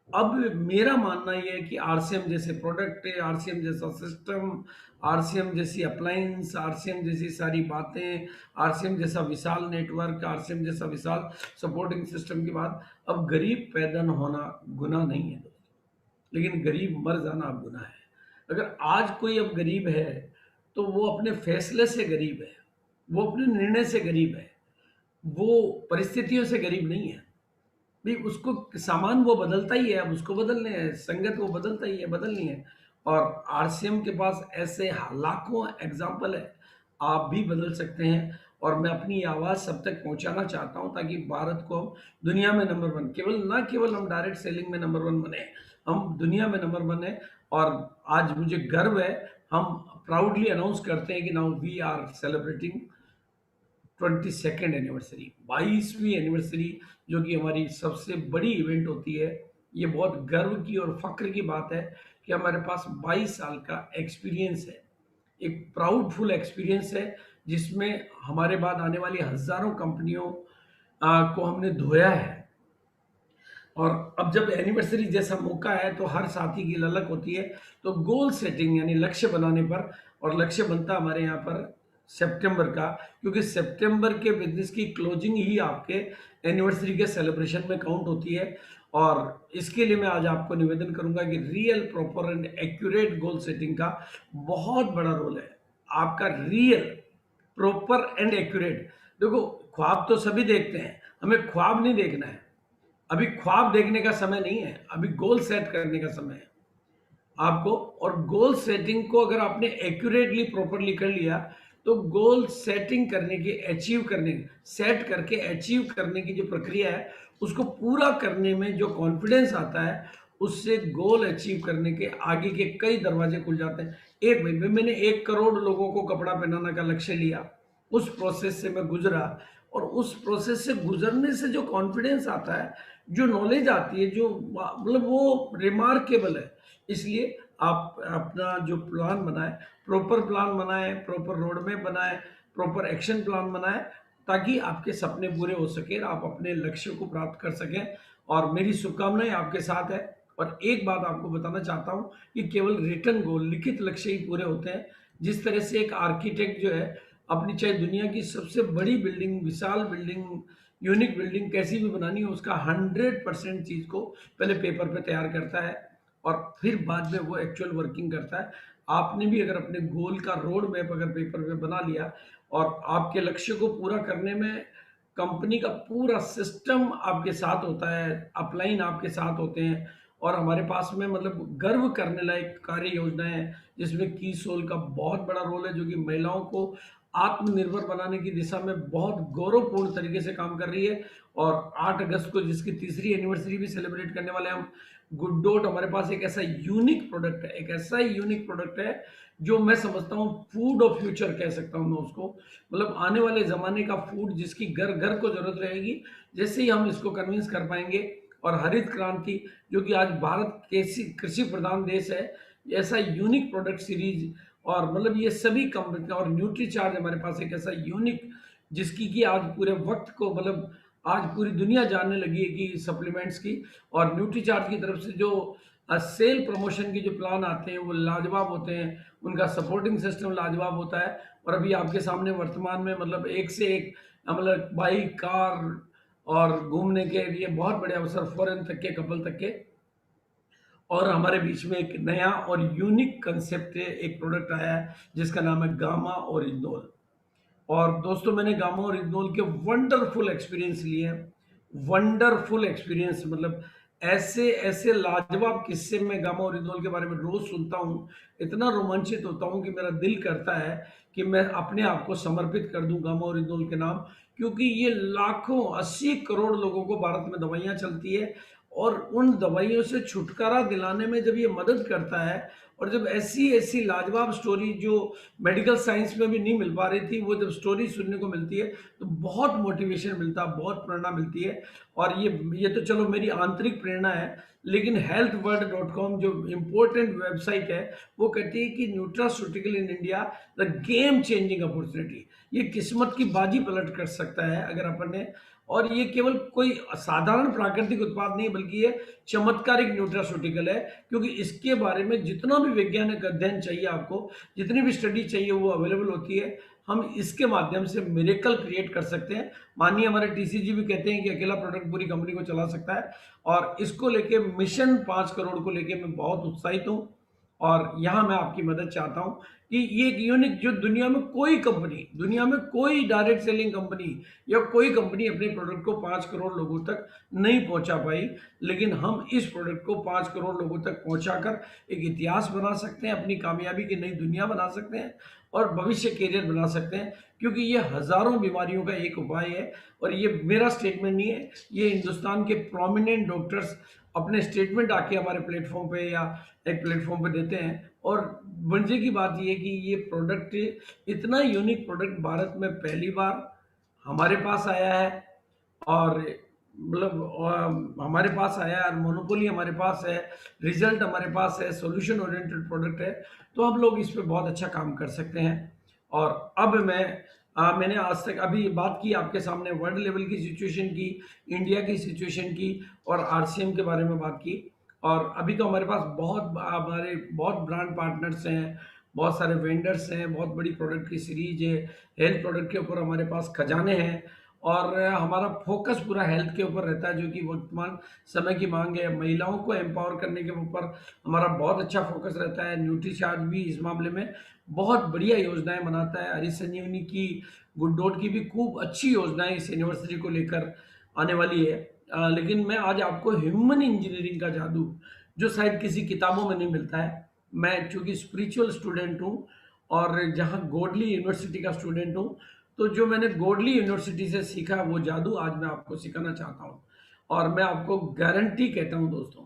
अब मेरा मानना यह है कि आरसीएम जैसे प्रोडक्ट, आरसीएम जैसा सिस्टम, आरसीएम जैसी अप्लायंस, आरसीएम जैसी सारी बातें, आरसीएम जैसा विशाल नेटवर्क, आरसीएम जैसा विशाल सपोर्टिंग सिस्टम के बाद अब गरीब पैदा होना गुनाह नहीं है, लेकिन गरीब मर जाना अब गुनाह है। अगर आज कोई अब गरीब है तो वो अपने फैसले से गरीब है, वो अपने निर्णय से गरीब है, वो परिस्थितियों से गरीब नहीं है। भाई उसको सामान वो बदलता ही है, अब उसको बदलने हैं, संगत वो बदलता ही है, बदलनी है। और आरसीएम के पास ऐसे लाखों एग्जाम्पल है, आप भी बदल सकते हैं। और मैं अपनी आवाज़ सब तक पहुंचाना चाहता हूं ताकि भारत को हम दुनिया में नंबर वन, केवल ना केवल हम डायरेक्ट सेलिंग में नंबर वन बने, हम दुनिया में नंबर वन है। और आज मुझे गर्व है, हम प्राउडली अनाउंस करते हैं कि now we are celebrating 22nd anniversary, 22वीं एनिवर्सरी, जो कि हमारी सबसे बड़ी इवेंट होती है। ये बहुत गर्व की और फक्र की बात है कि हमारे पास 22 साल का एक्सपीरियंस है, एक प्राउडफुल एक्सपीरियंस है, जिसमें हमारे बाद आने वाली हजारों कंपनियों को हमने धोया है। और अब जब एनिवर्सरी जैसा मौका है तो हर साथी की ललक होती है, तो गोल सेटिंग यानी लक्ष्य बनाने पर, और लक्ष्य बनता हमारे यहाँ पर सितंबर का, क्योंकि सितंबर के बिजनेस की क्लोजिंग ही आपके एनिवर्सरी के सेलिब्रेशन में काउंट होती है। और इसके लिए मैं आज आपको निवेदन करूंगा कि real, proper and accurate goal setting का बहुत बड़ा रोल है। आपका रियल, प्रॉपर एंड एक्यूरेट, देखो ख्वाब तो सभी देखते हैं, हमें ख्वाब नहीं देखना है, अभी ख्वाब देखने का समय नहीं है, अभी गोल सेट करने का समय है आपको। और गोल सेटिंग को अगर आपने एक्यूरेटली, प्रॉपरली कर लिया तो गोल सेटिंग करने की, अचीव करने, सेट करके अचीव करने की जो प्रक्रिया है, उसको पूरा करने में जो कॉन्फिडेंस आता है, उससे गोल अचीव करने के आगे के कई दरवाजे खुल जाते हैं। एक भाई, मैंने 1 करोड़ लोगों को कपड़ा पहनाने का लक्ष्य लिया, उस प्रोसेस से मैं गुजरा, और उस प्रोसेस से गुजरने से जो कॉन्फिडेंस आता है, जो नॉलेज आती है, जो मतलब वो रिमार्केबल है। इसलिए आप अपना जो प्लान बनाए, प्रॉपर प्लान बनाए, प्रॉपर रोड मैप बनाए, प्रॉपर एक्शन प्लान बनाए, ताकि आपके सपने पूरे हो सके, आप अपने लक्ष्य को प्राप्त कर सकें। और मेरी शुभकामनाएं आपके साथ है। और एक बात आपको बताना चाहता हूँ कि केवल रिटन गोल, लिखित लक्ष्य ही पूरे होते हैं। जिस तरह से एक आर्किटेक्ट जो है, अपनी चाहे दुनिया की सबसे बड़ी बिल्डिंग, विशाल बिल्डिंग, यूनिक बिल्डिंग कैसी भी बनानी हो, उसका 100% चीज़ को पहले पेपर पे तैयार करता है और फिर बाद में वो एक्चुअल वर्किंग करता है। आपने भी अगर अपने गोल का रोड मैप अगर पेपर पे बना लिया और आपके लक्ष्य को पूरा करने में कंपनी का पूरा सिस्टम आपके साथ होता है, अपलाइन आपके साथ होते हैं और हमारे पास में मतलब गर्व करने लायक कार्य योजनाएं हैं, जिसमें की सोल का बहुत बड़ा रोल है, जो कि महिलाओं को आत्मनिर्भर बनाने की दिशा में बहुत गौरवपूर्ण तरीके से काम कर रही है। और 8 अगस्त को जिसकी तीसरी एनिवर्सरी भी सेलिब्रेट करने वाले हैं हम। गुड डॉट हमारे पास एक ऐसा यूनिक प्रोडक्ट है, एक ऐसा यूनिक प्रोडक्ट है जो मैं समझता हूँ फूड ऑफ फ्यूचर कह सकता हूँ मैं उसको। मतलब आने वाले ज़माने का फूड जिसकी घर घर को ज़रूरत रहेगी, जैसे ही हम इसको कन्विंस कर पाएंगे। और हरित क्रांति, जो कि आज भारत कृषि कृषि प्रधान देश है, ऐसा यूनिक प्रोडक्ट सीरीज और मतलब ये सभी कंपनी और न्यूट्री चार्ज हमारे पास एक ऐसा यूनिक, जिसकी कि आज पूरे वक्त को मतलब आज पूरी दुनिया जानने लगी है कि सप्लीमेंट्स की। और न्यूट्री चार्ज की तरफ से जो सेल प्रमोशन के जो प्लान आते हैं वो लाजवाब होते हैं, उनका सपोर्टिंग सिस्टम लाजवाब होता है। और अभी आपके सामने वर्तमान में मतलब एक से एक मतलब बाइक, कार और घूमने के लिए बहुत बड़े अवसर, फॉरेन तक के, कपल तक के। और हमारे बीच में एक नया और यूनिक कंसेप्ट है, एक प्रोडक्ट आया है जिसका नाम है गामा और इग्नोल। और दोस्तों मैंने गामा और इग्नोल के वंडरफुल एक्सपीरियंस लिए हैं। वंडरफुल एक्सपीरियंस मतलब ऐसे ऐसे लाजवाब किस्से मैं गामा और इग्नोल के बारे में रोज सुनता हूँ, इतना रोमांचित होता हूँ कि मेरा दिल करता है कि मैं अपने आप को समर्पित कर दूं गामा और इग्नोल के नाम। क्योंकि ये लाखों, 80 करोड़ लोगों को भारत में दवाइयाँ चलती है और उन दवाइयों से छुटकारा दिलाने में जब ये मदद करता है, और जब ऐसी ऐसी लाजवाब स्टोरी जो मेडिकल साइंस में भी नहीं मिल पा रही थी, वो जब स्टोरी सुनने को मिलती है तो बहुत मोटिवेशन मिलता है, बहुत प्रेरणा मिलती है। और ये तो चलो मेरी आंतरिक प्रेरणा है, लेकिन healthworld.com जो इम्पोर्टेंट वेबसाइट है, वो कहती है कि nutraceutical in India the game changing opportunity. ये किस्मत की बाजी पलट कर सकता है अगर अपन ने। और ये केवल कोई साधारण प्राकृतिक उत्पाद नहीं, बल्कि ये चमत्कारिक न्यूट्रास्यूटिकल है। क्योंकि इसके बारे में जितना भी वैज्ञानिक अध्ययन चाहिए आपको, जितनी भी स्टडी चाहिए, वो अवेलेबल होती है। हम इसके माध्यम से मिरेकल क्रिएट कर सकते हैं। माननीय हमारे टीसीजी भी कहते हैं कि अकेला प्रोडक्ट पूरी कंपनी को चला सकता है। और इसको लेके मिशन 5 करोड़ को लेके मैं बहुत उत्साहित हूँ। और यहाँ मैं आपकी मदद चाहता हूँ कि ये एक यूनिक, जो दुनिया में कोई कंपनी, दुनिया में कोई डायरेक्ट सेलिंग कंपनी या कोई कंपनी अपने प्रोडक्ट को 5 करोड़ लोगों तक नहीं पहुंचा पाई, लेकिन हम इस प्रोडक्ट को 5 करोड़ लोगों तक पहुंचाकर एक इतिहास बना सकते हैं, अपनी कामयाबी की नई दुनिया बना सकते हैं और भविष्य कैरियर बना सकते हैं। क्योंकि ये हजारों बीमारियों का एक उपाय है। और ये मेरा स्टेटमेंट नहीं है, ये हिंदुस्तान के प्रोमिनेंट डॉक्टर्स अपने स्टेटमेंट आके हमारे प्लेटफॉर्म पे या एक प्लेटफॉर्म पे देते हैं। और मजे की बात ये है कि ये प्रोडक्ट, इतना यूनिक प्रोडक्ट भारत में पहली बार हमारे पास आया है। और मतलब हमारे पास आया है, मोनोपोली हमारे पास है, रिजल्ट हमारे पास है, सॉल्यूशन ओरिएंटेड प्रोडक्ट है। तो हम लोग इस पे बहुत अच्छा काम कर सकते हैं। और अब मैंने आज तक अभी बात की आपके सामने वर्ल्ड लेवल की सिचुएशन की, इंडिया की सिचुएशन की और आरसीएम के बारे में बात की। और अभी तो हमारे पास हमारे बहुत ब्रांड पार्टनर्स हैं, बहुत सारे वेंडर्स हैं, बहुत बड़ी प्रोडक्ट की सीरीज है। हेल्थ प्रोडक्ट के ऊपर हमारे पास खजाने हैं। और हमारा फोकस पूरा हेल्थ के ऊपर रहता है, जो कि वर्तमान समय की मांग है। महिलाओं को एम्पावर करने के ऊपर हमारा बहुत अच्छा फोकस रहता है। न्यूट्री चार्ज भी इस मामले में बहुत बढ़िया योजनाएं बनाता है। हरी संजीवनी की, गुड डॉट की भी खूब अच्छी योजनाएं इस एनिवर्सरी को लेकर आने वाली है। लेकिन मैं आज आपको ह्यूमन इंजीनियरिंग का जादू, जो शायद किसी किताबों में नहीं मिलता है, मैं चूंकि स्पिरिचुअल स्टूडेंट हूँ और जहाँ गोडली यूनिवर्सिटी का स्टूडेंट हूँ, तो जो मैंने गोडली यूनिवर्सिटी से सीखा वो जादू आज मैं आपको सिखाना चाहता हूँ। और मैं आपको गारंटी कहता हूँ दोस्तों,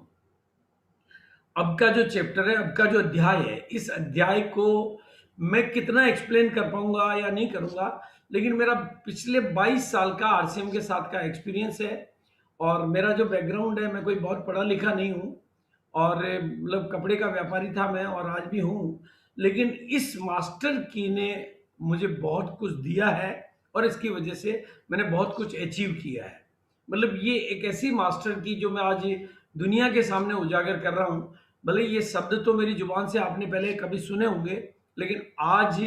अब का जो चैप्टर है, अब का जो अध्याय है, इस अध्याय को मैं कितना एक्सप्लेन कर पाऊंगा या नहीं करूंगा, लेकिन मेरा पिछले 22 साल का आरसीएम के साथ का एक्सपीरियंस है। और मेरा जो बैकग्राउंड है, मैं कोई बहुत पढ़ा लिखा नहीं हूँ और मतलब कपड़े का व्यापारी था मैं और आज भी हूँ। लेकिन इस मास्टर की ने मुझे बहुत कुछ दिया है और इसकी वजह से मैंने बहुत कुछ अचीव किया है। मतलब ये एक ऐसी मास्टर की जो मैं आज दुनिया के सामने उजागर कर रहा हूँ। भले ये शब्द तो मेरी जुबान से आपने पहले कभी सुने होंगे, लेकिन आज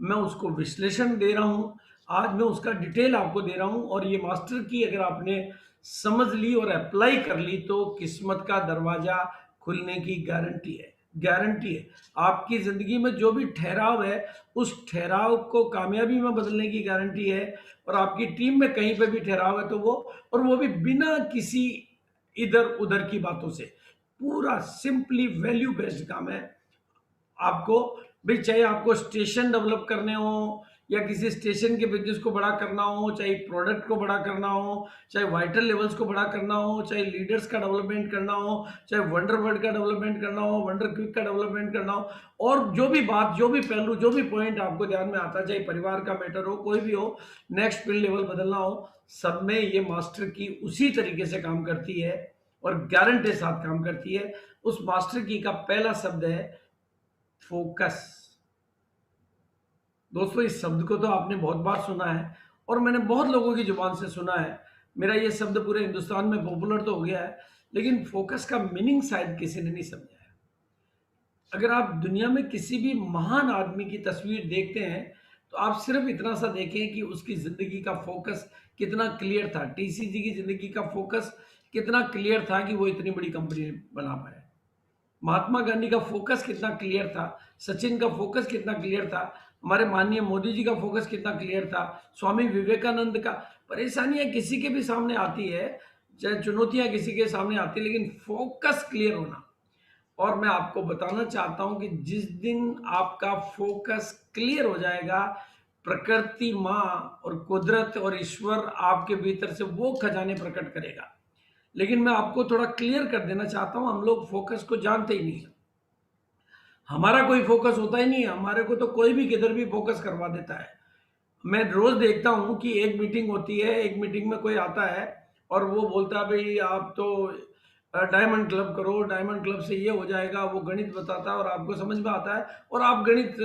मैं उसको विश्लेषण दे रहा हूँ, आज मैं उसका डिटेल आपको दे रहा हूँ। और ये मास्टर की अगर आपने समझ ली और अप्लाई कर ली तो किस्मत का दरवाजा खुलने की गारंटी है, गारंटी है। आपकी ज़िंदगी में जो भी ठहराव है, उस ठहराव को कामयाबी में बदलने की गारंटी है। और आपकी टीम में कहीं पे भी ठहराव है तो वो, और वो भी बिना किसी इधर उधर की बातों से, पूरा सिंपली वैल्यू बेस्ड काम है। आपको भाई, चाहे आपको स्टेशन डेवलप करने हो या किसी स्टेशन के बिजनेस को बड़ा करना हो, चाहे प्रोडक्ट को बड़ा करना हो, चाहे वाइटल लेवल्स को बड़ा करना हो, चाहे लीडर्स का डेवलपमेंट करना हो, चाहे वंडर वर्ड का डेवलपमेंट करना हो, वंडर क्विक का डेवलपमेंट करना हो, और जो भी बात, जो भी पहलू, जो भी पॉइंट आपको ध्यान में आता है, चाहे परिवार का मैटर हो, कोई भी हो, नेक्स्ट फील्ड लेवल बदलना हो, सब में ये मास्टर की उसी तरीके से काम करती है और गारंटी के साथ काम करती है। उस मास्टर की का पहला शब्द है फोकस। दोस्तों, इस शब्द को तो आपने बहुत बार सुना है और मैंने बहुत लोगों की जुबान से सुना है। मेरा ये शब्द पूरे हिंदुस्तान में पॉपुलर तो हो गया है, लेकिन फोकस का मीनिंग शायद किसी ने नहीं समझा है। अगर आप दुनिया में किसी भी महान आदमी की तस्वीर देखते हैं तो आप सिर्फ इतना सा देखें कि उसकी जिंदगी का फोकस कितना क्लियर था। टीसी जी की जिंदगी का फोकस कितना क्लियर था कि वो इतनी बड़ी कंपनी बना पाए। महात्मा गांधी का फोकस कितना क्लियर था, सचिन का फोकस कितना क्लियर था, हमारे माननीय मोदी जी का फोकस कितना क्लियर था, स्वामी विवेकानंद का। परेशानियां किसी के भी सामने आती है, चाहे चुनौतियां किसी के सामने आती है, लेकिन फोकस क्लियर होना। और मैं आपको बताना चाहता हूं कि जिस दिन आपका फोकस क्लियर हो जाएगा, प्रकृति माँ और कुदरत और ईश्वर आपके भीतर से वो खजाने प्रकट करेगा। लेकिन मैं आपको थोड़ा क्लियर कर देना चाहता हूं, हम लोग फोकस को जानते ही नहीं है। हमारा कोई फोकस होता ही नहीं है, हमारे को तो कोई भी किधर भी फोकस करवा देता है। मैं रोज देखता हूं कि एक मीटिंग होती है, एक मीटिंग में कोई आता है और वो बोलता है भाई आप तो डायमंड क्लब करो, डायमंड क्लब से ये हो जाएगा, वो गणित बताता है और आपको समझ में आता है और आप गणित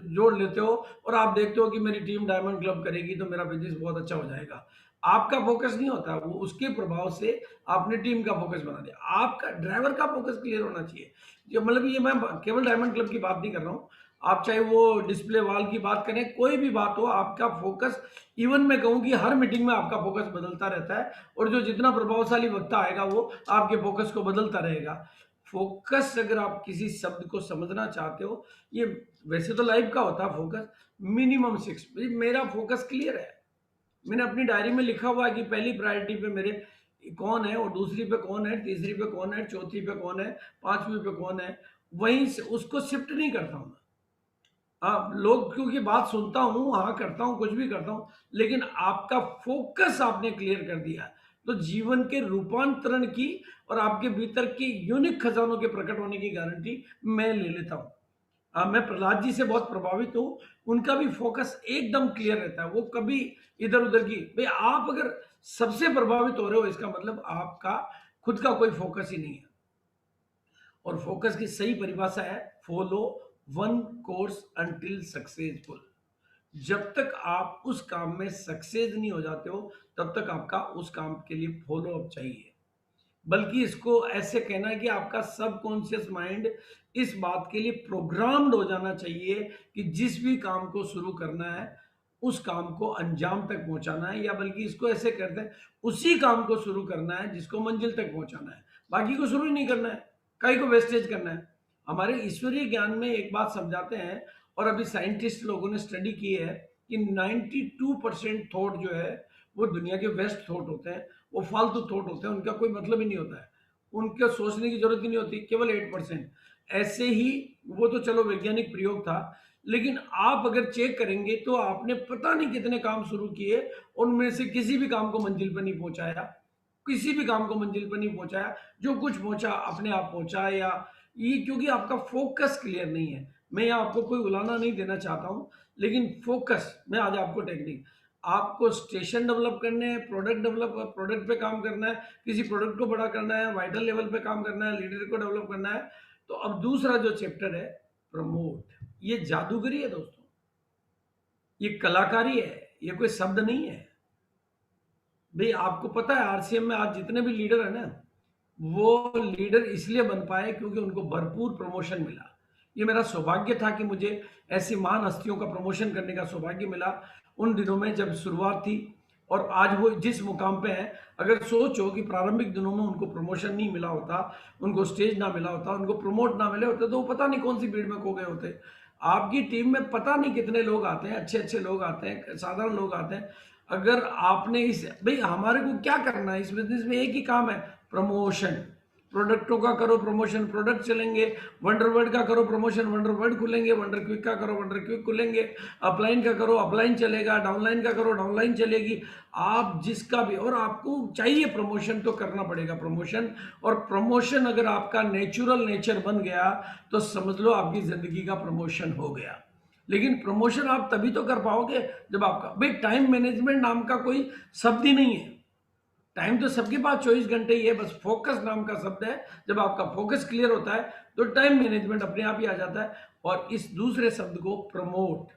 जोड़ लेते हो और आप देखते हो कि मेरी टीम डायमंड क्लब करेगी तो मेरा बिजनेस बहुत अच्छा हो जाएगा। आपका फोकस नहीं होता, वो उसके प्रभाव से आपने टीम का फोकस बना दिया। आपका ड्राइवर का फोकस क्लियर होना चाहिए। जो मतलब ये मैं केवल डायमंड क्लब की बात नहीं कर रहा हूँ, आप चाहे वो डिस्प्ले वॉल की बात करें, कोई भी बात हो, आपका फोकस, इवन मैं कहूं कि हर मीटिंग में आपका फोकस बदलता रहता है और जो जितना प्रभावशाली वक्ता आएगा वो आपके फोकस को बदलता रहेगा। फोकस, अगर आप किसी शब्द को समझना चाहते हो, ये वैसे तो लाइफ का होता है फोकस, मिनिमम 6। मेरा फोकस क्लियर है, मैंने अपनी डायरी में लिखा हुआ है कि पहली प्रायोरिटी पे मेरे कौन है, और दूसरी पे कौन है, तीसरी पे कौन है, चौथी पे कौन है, पांचवी पे कौन है। वहीं से उसको शिफ्ट नहीं करता हूं मैं। लोग क्योंकि बात सुनता हूँ, हाँ करता हूँ, कुछ भी करता हूँ, लेकिन आपका फोकस आपने क्लियर कर दिया तो जीवन के रूपांतरण की और आपके भीतर के यूनिक खजानों के प्रकट होने की गारंटी मैं ले लेता हूँ। मैं प्रहलाद जी से बहुत प्रभावित हूँ, उनका भी फोकस एकदम क्लियर रहता है, वो कभी इधर उधर की, भाई आप अगर सबसे प्रभावित हो रहे हो इसका मतलब आपका खुद का कोई फोकस ही नहीं है। और फोकस की सही परिभाषा है follow one course until successful. जब तक आप उस काम में सक्सेस नहीं हो जाते हो तब तक आपका उस काम के लिए फॉलो अप चाहिए। बल्कि इसको ऐसे कहना है कि आपका सबकॉन्शियस माइंड इस बात के लिए प्रोग्राम्ड हो जाना चाहिए कि जिस भी काम को शुरू करना है उस काम को अंजाम तक पहुंचाना है, या बल्कि इसको ऐसे करते हैं उसी काम को शुरू करना है जिसको मंजिल तक पहुंचाना है, बाकी को शुरू ही नहीं करना है, कहीं को वेस्टेज करना है। हमारे ईश्वरीय ज्ञान में एक बात समझाते हैं, और अभी साइंटिस्ट लोगों ने स्टडी की है कि 92% थॉट जो है वो दुनिया के वेस्ट थॉट होते हैं, वो फालतू थॉट होते हैं, उनका कोई मतलब ही नहीं होता है, उनके सोचने की जरूरत ही नहीं होती। केवल 8% ऐसे ही, वो तो चलो वैज्ञानिक प्रयोग था, लेकिन आप अगर चेक करेंगे तो आपने पता नहीं कितने काम शुरू किए, उनमें से किसी भी काम को मंजिल पर नहीं पहुंचाया, किसी भी काम को मंजिल पर नहीं पहुंचाया। जो कुछ पहुंचा अपने आप पहुंचा, या ये क्योंकि आपका फोकस क्लियर नहीं है। मैं यहाँ आपको कोई उलाना नहीं देना चाहता हूँ, लेकिन फोकस, मैं आज आपको टेक्निक, आपको स्टेशन डेवलप करने हैं, प्रोडक्ट डेवलप, प्रोडक्ट पे काम करना है, किसी प्रोडक्ट को बड़ा करना है, वाइटल लेवल पे काम करना है, लीडर को डेवलप करना है। तो अब दूसरा जो चैप्टर है प्रमोट, ये जादूगरी है दोस्तों, ये कलाकारी है, ये कोई शब्द नहीं है। भाई आपको पता है आरसीएम में आज जितने भी लीडर है ना, वो लीडर इसलिए बन पाए क्योंकि उनको भरपूर प्रमोशन मिला। ये मेरा सौभाग्य था कि मुझे ऐसी महान हस्तियों का प्रमोशन करने का सौभाग्य मिला उन दिनों में जब शुरुआत थी, और आज वो जिस मुकाम पे हैं। अगर सोचो कि प्रारंभिक दिनों में उनको प्रमोशन नहीं मिला होता, उनको स्टेज ना मिला होता, उनको प्रमोट ना मिले होते, तो वो पता नहीं कौन सी भीड़ में खो गए होते। आपकी टीम में पता नहीं कितने लोग आते हैं, अच्छे अच्छे लोग आते हैं, साधारण लोग आते हैं। अगर आपने इस भाई हमारे को क्या करना है इस बिजनेस में, एक ही काम है, प्रमोशन। प्रोडक्टों का करो प्रमोशन, प्रोडक्ट चलेंगे। वंडरवर्ड का करो प्रमोशन, वंडरवर्ड खुलेंगे। वंडर क्विक का करो, वंडर क्विक खुलेंगे। अपलाइन का करो, अपलाइन चलेगा। डाउनलाइन का करो, डाउनलाइन चलेगी। आप जिसका भी, और आपको चाहिए प्रमोशन तो करना पड़ेगा प्रमोशन। और प्रमोशन अगर आपका नेचुरल नेचर बन गया तो समझ लो आपकी जिंदगी का प्रमोशन हो गया। लेकिन प्रमोशन आप तभी तो कर पाओगे जब आपका भाई टाइम मैनेजमेंट नाम का कोई शब्द ही नहीं है। टाइम तो सबके पास 24 घंटे ही है, बस फोकस नाम का शब्द है। जब आपका फोकस क्लियर होता है तो टाइम मैनेजमेंट अपने आप ही आ जाता है। और इस दूसरे शब्द को प्रमोट,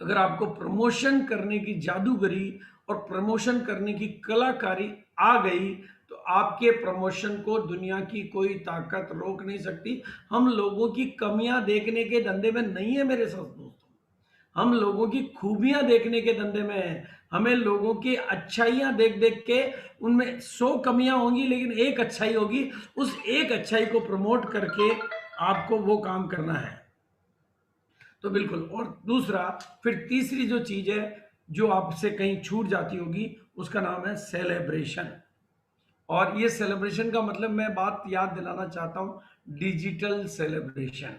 अगर आपको प्रमोशन करने की जादूगरी और प्रमोशन करने की कलाकारी आ गई तो आपके प्रमोशन को दुनिया की कोई ताकत रोक नहीं सकती। हम लोगों की कमियां देखने के धंधे में नहीं है मेरे साथ दोस्तों, हम लोगों की खूबियां देखने के धंधे में हैं। हमें लोगों की अच्छाइयां देख देख के, उनमें 100 कमियां होंगी लेकिन एक अच्छाई होगी, उस एक अच्छाई को प्रमोट करके आपको वो काम करना है। तो बिल्कुल। और दूसरा, फिर तीसरी जो चीज है जो आपसे कहीं छूट जाती होगी, उसका नाम है सेलिब्रेशन। और ये सेलिब्रेशन का मतलब मैं बात याद दिलाना चाहता हूं, डिजिटल सेलिब्रेशन।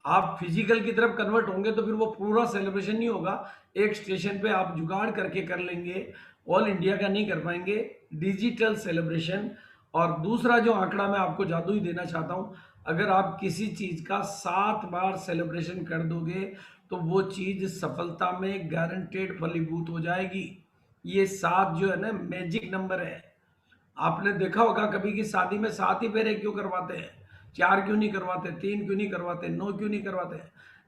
आप फिजिकल की तरफ कन्वर्ट होंगे तो फिर वो पूरा सेलिब्रेशन नहीं होगा। एक स्टेशन पे आप जुगाड़ करके कर लेंगे, ऑल इंडिया का नहीं कर पाएंगे। Digital celebration. और दूसरा जो आंकड़ा मैं आपको जादू ही देना चाहता हूं, अगर आप किसी चीज का 7 बार सेलिब्रेशन कर दोगे तो वो चीज सफलता में गारंटेड फलीभूत हो जाएगी। ये 7 जो है ना, मैजिक नंबर है। आपने देखा होगा कभी कि शादी में 7 ही फेरे क्यों करवाते हैं, 4 क्यों नहीं करवाते, 3 क्यों नहीं करवाते, 9 क्यों नहीं करवाते।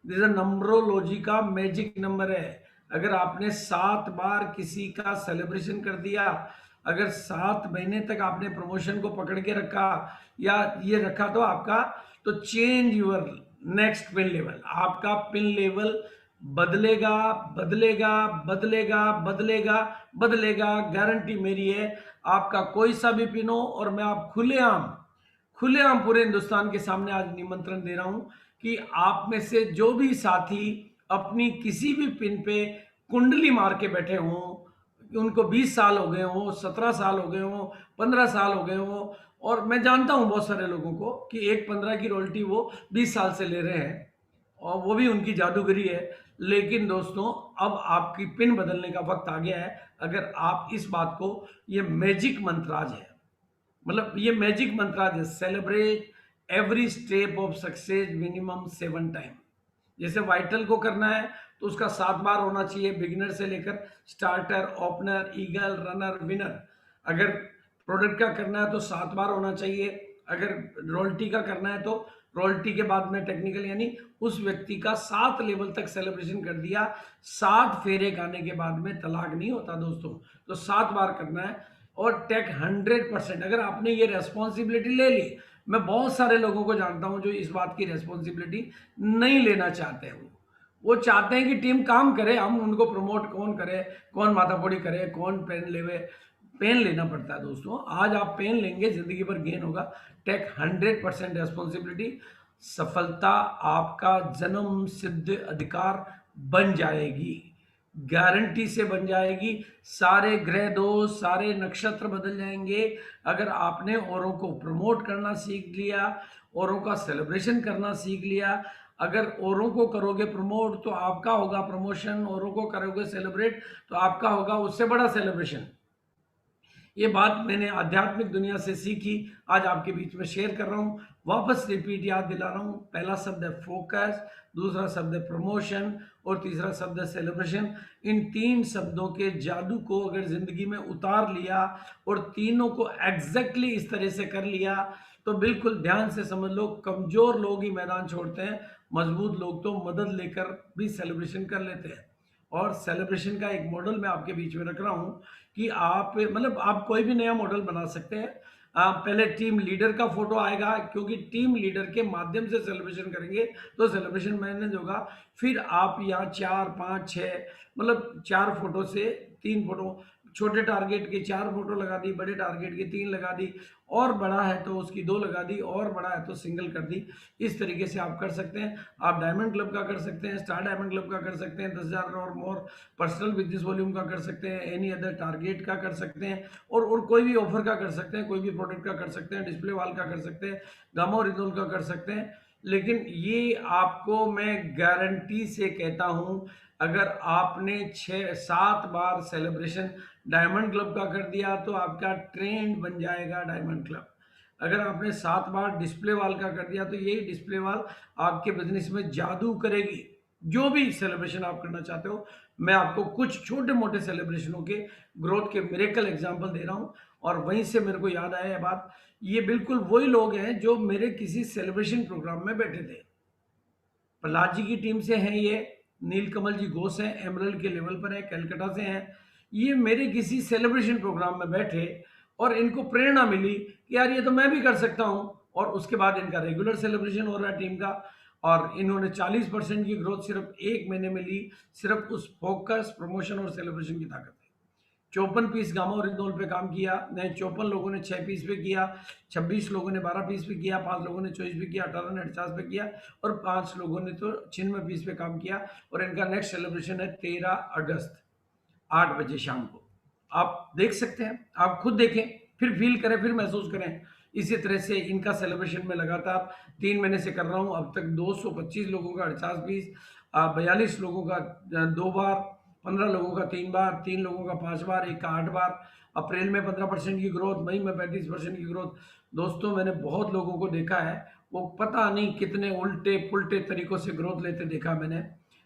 दिस नंबरोलॉजी का मैजिक नंबर है। अगर आपने 7 बार किसी का सेलिब्रेशन कर दिया, अगर 7 महीने तक आपने प्रमोशन को पकड़ के रखा या ये रखा, तो आपका, तो change your next pin level, आपका पिन लेवल बदलेगा, बदलेगा, बदलेगा, बदलेगा, बदलेगा। गारंटी मेरी है। आपका कोई सा भी पिन हो, और मैं आप खुलेआम, खुलेआम पूरे हिंदुस्तान के सामने आज निमंत्रण दे रहा हूं कि आप में से जो भी साथी अपनी किसी भी पिन पे कुंडली मार के बैठे हों, उनको 20 साल हो गए हों, 17 साल हो गए हों, 15 साल हो गए हों, और मैं जानता हूं बहुत सारे लोगों को कि एक 15 की रॉयल्टी वो 20 साल से ले रहे हैं, और वो भी उनकी जादूगरी है। लेकिन दोस्तों, अब आपकी पिन बदलने का वक्त आ गया है। अगर आप इस बात को, ये मैजिक मंत्राज है, मतलब ये मैजिक मंत्राज है, celebrate every step of success minimum 7 time. जैसे वाइटल को करना है तो उसका 7 बार होना चाहिए, बिगिनर से लेकर starter, opener, eagle, runner, winner. अगर प्रोडक्ट का करना है तो 7 बार होना चाहिए। अगर रॉयल्टी का करना है तो रॉयल्टी के बाद में टेक्निकल, यानी उस व्यक्ति का 7 लेवल तक सेलिब्रेशन कर दिया। 7 फेरे गाने के बाद में तलाक नहीं होता दोस्तों, तो 7 बार करना है। और टेक 100%, अगर आपने ये रेस्पॉन्सिबिलिटी ले ली, मैं बहुत सारे लोगों को जानता हूं जो इस बात की रेस्पॉन्सिबिलिटी नहीं लेना चाहते हैं। वो चाहते हैं कि टीम काम करे, हम उनको प्रमोट कौन करे, कौन माथापड़ी करे, कौन पेन लेवे। पेन लेना पड़ता है दोस्तों। आज आप पेन लेंगे, जिंदगी भर गेन होगा। Take 100% responsibility. सफलता आपका जन्म सिद्ध अधिकार बन जाएगी, गारंटी से बन जाएगी। सारे ग्रह दोष, सारे नक्षत्र बदल जाएंगे अगर आपने औरों को प्रमोट करना सीख लिया, औरों का सेलिब्रेशन करना सीख लिया। अगर औरों को करोगे प्रमोट तो आपका होगा प्रमोशन, औरों को करोगे सेलिब्रेट तो आपका होगा उससे बड़ा सेलिब्रेशन। ये बात मैंने आध्यात्मिक दुनिया से सीखी, आज आपके बीच में शेयर कर रहा हूं। वापस रिपीट याद दिला रहा हूं। पहला शब्द है फोकस, दूसरा शब्द है प्रमोशन, और तीसरा शब्द है सेलिब्रेशन। इन 3 शब्दों के जादू को अगर जिंदगी में उतार लिया और तीनों को एग्जैक्टली इस तरह से कर लिया, तो बिल्कुल ध्यान से समझ लो, कमजोर लोग ही मैदान छोड़ते हैं, मजबूत लोग तो मदद लेकर भी सेलिब्रेशन कर लेते हैं। और सेलिब्रेशन का एक मॉडल मैं आपके बीच में रख रहा हूं कि आप, मतलब आप कोई भी नया मॉडल बना सकते हैं। पहले टीम लीडर का फोटो आएगा, क्योंकि टीम लीडर के माध्यम से सेलिब्रेशन करेंगे तो सेलिब्रेशन मैनेज होगा। फिर आप यहाँ 4, 5, 6 मतलब 4 फोटो से 3 फोटो, छोटे टारगेट के 4 फोटो लगा दी, बड़े टारगेट के 3 लगा दी, और बड़ा है तो उसकी 2 लगा दी, और बड़ा है तो सिंगल कर दी। इस तरीके से आप कर सकते हैं। आप डायमंड क्लब का कर सकते हैं, स्टार डायमंड क्लब का कर सकते हैं, 10,000 और मोर पर्सनल बिजनेस वॉल्यूम का कर सकते हैं, एनी अदर टारगेट का कर सकते हैं, और कोई भी ऑफर का कर सकते हैं, कोई भी प्रोडक्ट का कर सकते हैं, डिस्प्ले वाल का कर सकते हैं, गामा और रिजोल का कर सकते हैं। लेकिन ये आपको मैं गारंटी से कहता हूं, अगर आपने 6-7 बार सेलिब्रेशन डायमंड क्लब का कर दिया तो आपका ट्रेंड बन जाएगा डायमंड क्लब। अगर आपने 7 बार डिस्प्ले वाल का कर दिया तो यही डिस्प्ले वाल आपके बिजनेस में जादू करेगी। जो भी सेलिब्रेशन आप करना चाहते हो, मैं आपको कुछ छोटे मोटे सेलिब्रेशनों के ग्रोथ के मिरेकल एग्जांपल दे रहा हूं। और वहीं से मेरे को याद आया बात, ये बिल्कुल वही लोग हैं जो मेरे किसी सेलिब्रेशन प्रोग्राम में बैठे थे। प्रहलाद जी की टीम से हैं ये, नीलकमल जी घोष हैं, एमरल्ड के लेवल पर है, कलकत्ता से हैं। ये मेरे किसी सेलिब्रेशन प्रोग्राम में बैठे और इनको प्रेरणा मिली कि यार ये तो मैं भी कर सकता हूं, और उसके बाद इनका रेगुलर सेलिब्रेशन हो रहा है टीम का, और इन्होंने 40% की ग्रोथ सिर्फ 1 महीने में ली, सिर्फ उस फोकस, प्रमोशन और सेलिब्रेशन की ताकत। 54 पीस गामा और रिंदोल पे काम किया, नहीं 54 लोगों ने 6 पीस पे किया, 26 लोगों ने 12 पीस पे किया, 5 लोगों ने 24 पे किया, 18 ने 50 पे किया, और 5 लोगों ने तो 96 पीस पे काम किया। और इनका नेक्स्ट सेलिब्रेशन है 13 अगस्त 8 बजे शाम को। आप देख सकते हैं, आप खुद देखें, फिर फील करें, फिर महसूस करें। इसी तरह से इनका सेलिब्रेशन में लगातार 3 महीने से कर रहा हूं। अब तक 225 लोगों का 50 पीस, 42 लोगों का 2 बार, 15 लोगों का 3 बार, 3 लोगों का 5 बार, एक का 8 बार। अप्रैल में 15% की ग्रोथ, मई में 35% की ग्रोथ। दोस्तों, मैंने बहुत लोगों को देखा है, वो पता नहीं कितने उल्टे पुल्टे तरीकों से ग्रोथ लेते देखा मैंने,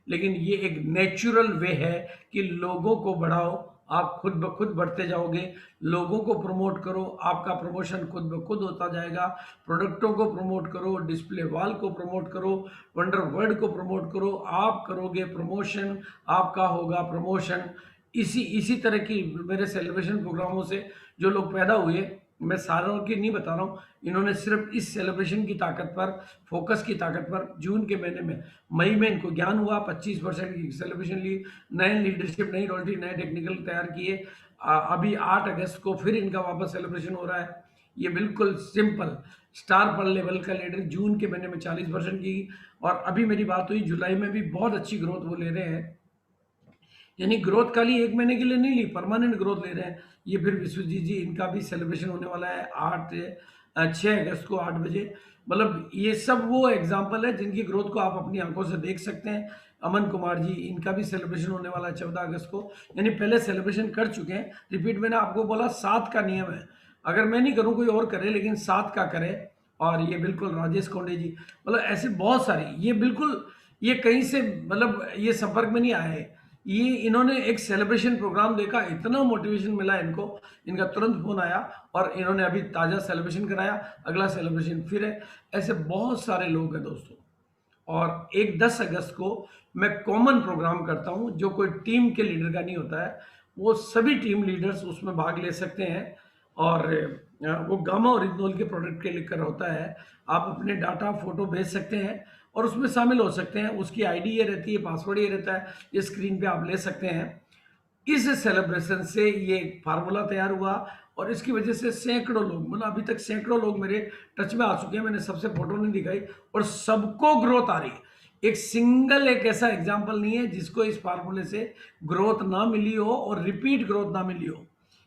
लेकिन ये एक नेचुरल वे है कि लोगों को बढ़ाओ, आप खुद ब खुद बढ़ते जाओगे। लोगों को प्रमोट करो, आपका प्रमोशन खुद ब खुद होता जाएगा। प्रोडक्टों को प्रमोट करो, डिस्प्ले वॉल को प्रमोट करो, वंडर वर्ड को प्रमोट करो। आप करोगे प्रमोशन, आपका होगा प्रमोशन। इसी इसी तरह की मेरे सेलिब्रेशन प्रोग्रामों से जो लोग पैदा हुए, मैं सारों की नहीं बता रहा हूँ, इन्होंने सिर्फ इस सेलिब्रेशन की ताकत पर, फोकस की ताकत पर, जून के महीने में, मई में इनको ज्ञान हुआ, 25% की सेलिब्रेशन ली, नए लीडरशिप, नई रॉयल्टी, नए टेक्निकल तैयार किए। अभी 8 अगस्त को फिर इनका वापस सेलिब्रेशन हो रहा है। ये बिल्कुल सिंपल स्टार पर लेवल का लीडर, जून के महीने में 40% की, और अभी मेरी बात हुई जुलाई में भी बहुत अच्छी ग्रोथ वो ले रहे हैं। यानी ग्रोथ खाली 1 महीने के लिए नहीं ली, परमानेंट ग्रोथ ले रहे हैं। ये फिर विश्वजीत जी, इनका भी सेलिब्रेशन होने वाला है 6 अगस्त को 8 बजे। मतलब ये सब वो एग्जाम्पल है जिनकी ग्रोथ को आप अपनी आंखों से देख सकते हैं। अमन कुमार जी, इनका भी सेलिब्रेशन होने वाला है 14 अगस्त को, यानी पहले सेलिब्रेशन कर चुके हैं। रिपीट, मैंने आपको बोला 7 का नियम है, अगर मैं नहीं करूँ कोई और करे, लेकिन 7 का करे। और ये बिल्कुल राजेश कोंडे जी, मतलब ऐसे बहुत सारी, ये बिल्कुल, ये कहीं से मतलब ये संपर्क में नहीं आए, ये इन्होंने एक सेलिब्रेशन प्रोग्राम देखा, इतना मोटिवेशन मिला इनको, इनका तुरंत फोन आया और इन्होंने अभी ताज़ा सेलिब्रेशन कराया, अगला सेलिब्रेशन फिर है। ऐसे बहुत सारे लोग हैं दोस्तों। और एक 10 अगस्त को मैं कॉमन प्रोग्राम करता हूं, जो कोई टीम के लीडर का नहीं होता है, वो सभी टीम लीडर्स उसमें भाग ले सकते हैं। और वो गामा और इग्नोल के प्रोडक्ट के लेकर होता है। आप अपने डाटा फोटो भेज सकते हैं और उसमें शामिल हो सकते हैं। उसकी आईडी ये रहती है, पासवर्ड ये रहता है, ये स्क्रीन पे आप ले सकते हैं। इस सेलिब्रेशन से ये फार्मूला तैयार हुआ और इसकी वजह से सैकड़ों लोग, मतलब अभी तक सैकड़ों लोग मेरे टच में आ चुके हैं। मैंने सबसे फोटो नहीं दिखाई और सबको ग्रोथ आ रही है। एक सिंगल एक ऐसा एग्जाम्पल नहीं है जिसको इस फार्मूले से ग्रोथ ना मिली हो और रिपीट ग्रोथ ना मिली हो।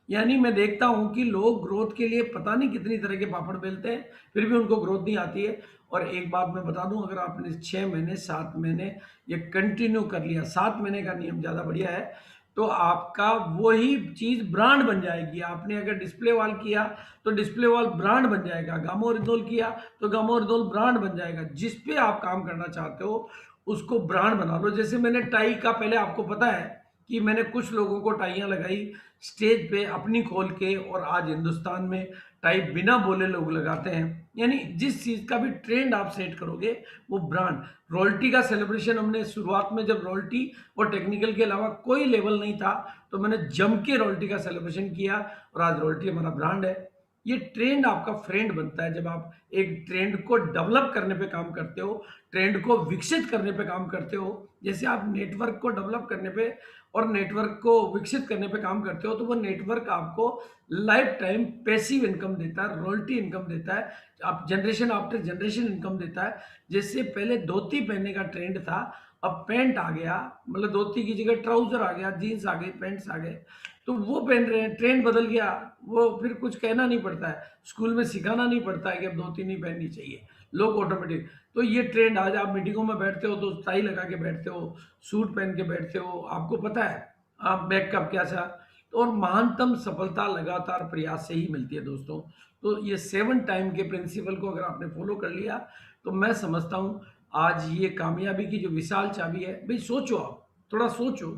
यानी मैं देखता हूं कि लोग ग्रोथ के लिए पता नहीं कितनी तरह के पापड़ बेलते हैं, फिर भी उनको ग्रोथ नहीं आती है। और एक बात मैं बता दूं, अगर आपने 6 महीने 7 महीने ये कंटिन्यू कर लिया, 7 महीने का नियम ज़्यादा बढ़िया है, तो आपका वही चीज़ ब्रांड बन जाएगी। आपने अगर डिस्प्ले वॉल किया तो डिस्प्ले वॉल ब्रांड बन जाएगा, गामो रिदोल किया तो गामो रिदोल ब्रांड बन जाएगा। जिस पे आप काम करना चाहते हो उसको ब्रांड बना लो। जैसे मैंने टाई का, पहले आपको पता है कि मैंने कुछ लोगों को टाइयां लगाई स्टेज पे अपनी खोल के, और आज हिंदुस्तान में टाई बिना बोले लोग लगाते हैं। यानी जिस चीज़ का भी ट्रेंड आप सेट करोगे वो ब्रांड। रॉयल्टी का सेलिब्रेशन हमने शुरुआत में, जब रॉयल्टी और टेक्निकल के अलावा कोई लेवल नहीं था, तो मैंने जम के रॉयल्टी का सेलिब्रेशन किया और आज रॉयल्टी हमारा ब्रांड है। ये ट्रेंड आपका फ्रेंड बनता है जब आप एक ट्रेंड को डेवलप करने पे काम करते हो, ट्रेंड को विकसित करने पे काम करते हो। जैसे आप नेटवर्क को डेवलप करने पे और नेटवर्क को विकसित करने पे काम करते हो, तो वो नेटवर्क आपको लाइफ टाइम पैसिव इनकम देता है, रॉयल्टी इनकम देता है, आप जनरेशन आफ्टर जनरेशन इनकम देता है। जैसे पहले धोती पहनने का ट्रेंड था, अब पैंट आ गया, मतलब धोती की जगह ट्राउजर आ गया, जीन्स आ गई, पैंट्स आ गए, तो वो पहन रहे हैं, ट्रेंड बदल गया। वो फिर कुछ कहना नहीं पड़ता है, स्कूल में सिखाना नहीं पड़ता है कि अब धोती नहीं पहननी चाहिए, लोग ऑटोमेटिक। तो ये ट्रेंड, आज आप मीटिंगों में बैठते हो तो टाई लगा के बैठते हो, सूट पहन के बैठते हो, आपको पता है आप बैकअप क्या था। तो और महानतम सफलता लगातार प्रयास से ही मिलती है दोस्तों। तो ये 7 टाइम के प्रिंसिपल को अगर आपने फॉलो कर लिया, तो मैं समझता हूँ आज ये कामयाबी की जो विशाल चाबी है। भाई सोचो, आप थोड़ा सोचो,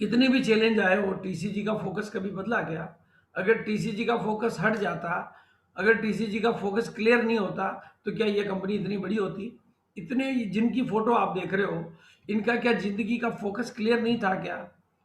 कितने भी चैलेंज आए हो, टीसीजी का फोकस कभी बदला क्या? अगर टीसीजी का फोकस हट जाता, अगर टीसीजी का फोकस क्लियर नहीं होता, तो क्या ये कंपनी इतनी बड़ी होती? इतने जिनकी फोटो आप देख रहे हो, इनका क्या जिंदगी का फोकस क्लियर नहीं था क्या?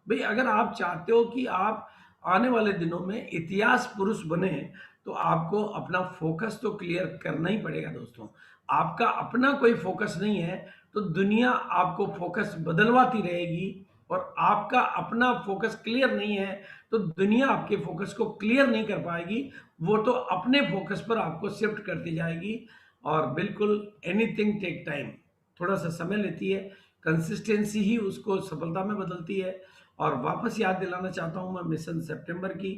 भाई अगर आप चाहते हो कि आप आने वाले दिनों में इतिहास पुरुष बने, तो आपको अपना फोकस तो क्लियर करना ही पड़ेगा दोस्तों। आपका अपना कोई फोकस नहीं है, तो दुनिया आपको फोकस बदलवाती रहेगी। और आपका अपना फोकस क्लियर नहीं है, तो दुनिया आपके फोकस को क्लियर नहीं कर पाएगी, वो तो अपने फोकस पर आपको शिफ्ट करती जाएगी। और बिल्कुल एनीथिंग टेक टाइम, थोड़ा सा समय लेती है, कंसिस्टेंसी ही उसको सफलता में बदलती है। और वापस याद दिलाना चाहता हूँ मैं मिशन सितंबर की।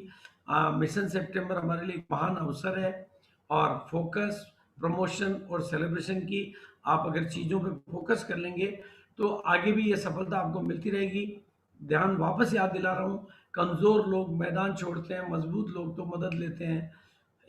मिशन सितंबर हमारे लिए एक महान अवसर है, और फोकस, प्रमोशन और सेलिब्रेशन की आप अगर चीज़ों पे फोकस कर लेंगे, तो आगे भी ये सफलता आपको मिलती रहेगी। ध्यान वापस याद दिला रहा हूँ, कमज़ोर लोग मैदान छोड़ते हैं, मजबूत लोग तो मदद लेते हैं।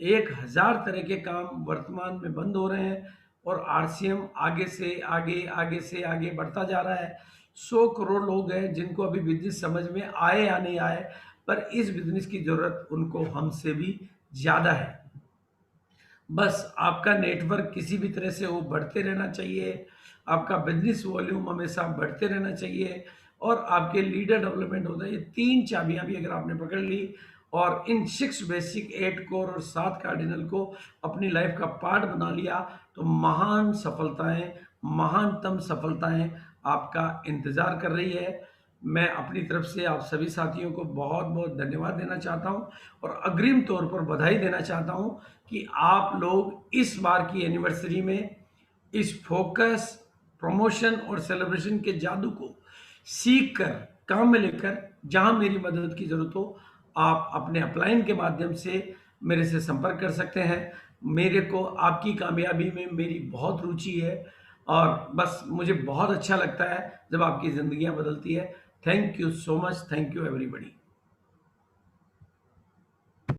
1000 तरह के काम वर्तमान में बंद हो रहे हैं, और आरसीएम आगे से आगे, आगे से आगे बढ़ता जा रहा है। 100 करोड़ लोग हैं जिनको अभी बिजनेस समझ में आए या नहीं आए, पर इस बिजनेस की ज़रूरत उनको हमसे भी ज़्यादा है। बस आपका नेटवर्क किसी भी तरह से वो बढ़ते रहना चाहिए, आपका बिजनेस वॉल्यूम हमेशा बढ़ते रहना चाहिए, और आपके लीडर डेवलपमेंट होता है। ये 3 चाबियाँ भी अगर आपने पकड़ ली, और इन 6 बेसिक, 8 कोर और 7 कार्डिनल को अपनी लाइफ का पार्ट बना लिया, तो महान सफलताएं, महानतम सफलताएं आपका इंतज़ार कर रही है। मैं अपनी तरफ से आप सभी साथियों को बहुत बहुत धन्यवाद देना चाहता हूं, और अग्रिम तौर पर बधाई देना चाहता हूं कि आप लोग इस बार की एनिवर्सरी में इस फोकस, प्रमोशन और सेलिब्रेशन के जादू को सीख कर, काम में लेकर, जहां मेरी मदद की जरूरत हो, आप अपने अपलाइन के माध्यम से मेरे से संपर्क कर सकते हैं। मेरे को आपकी कामयाबी में मेरी बहुत रुचि है, और बस मुझे बहुत अच्छा लगता है जब आपकी ज़िंदगियां बदलती है। Thank you so much, thank you everybody.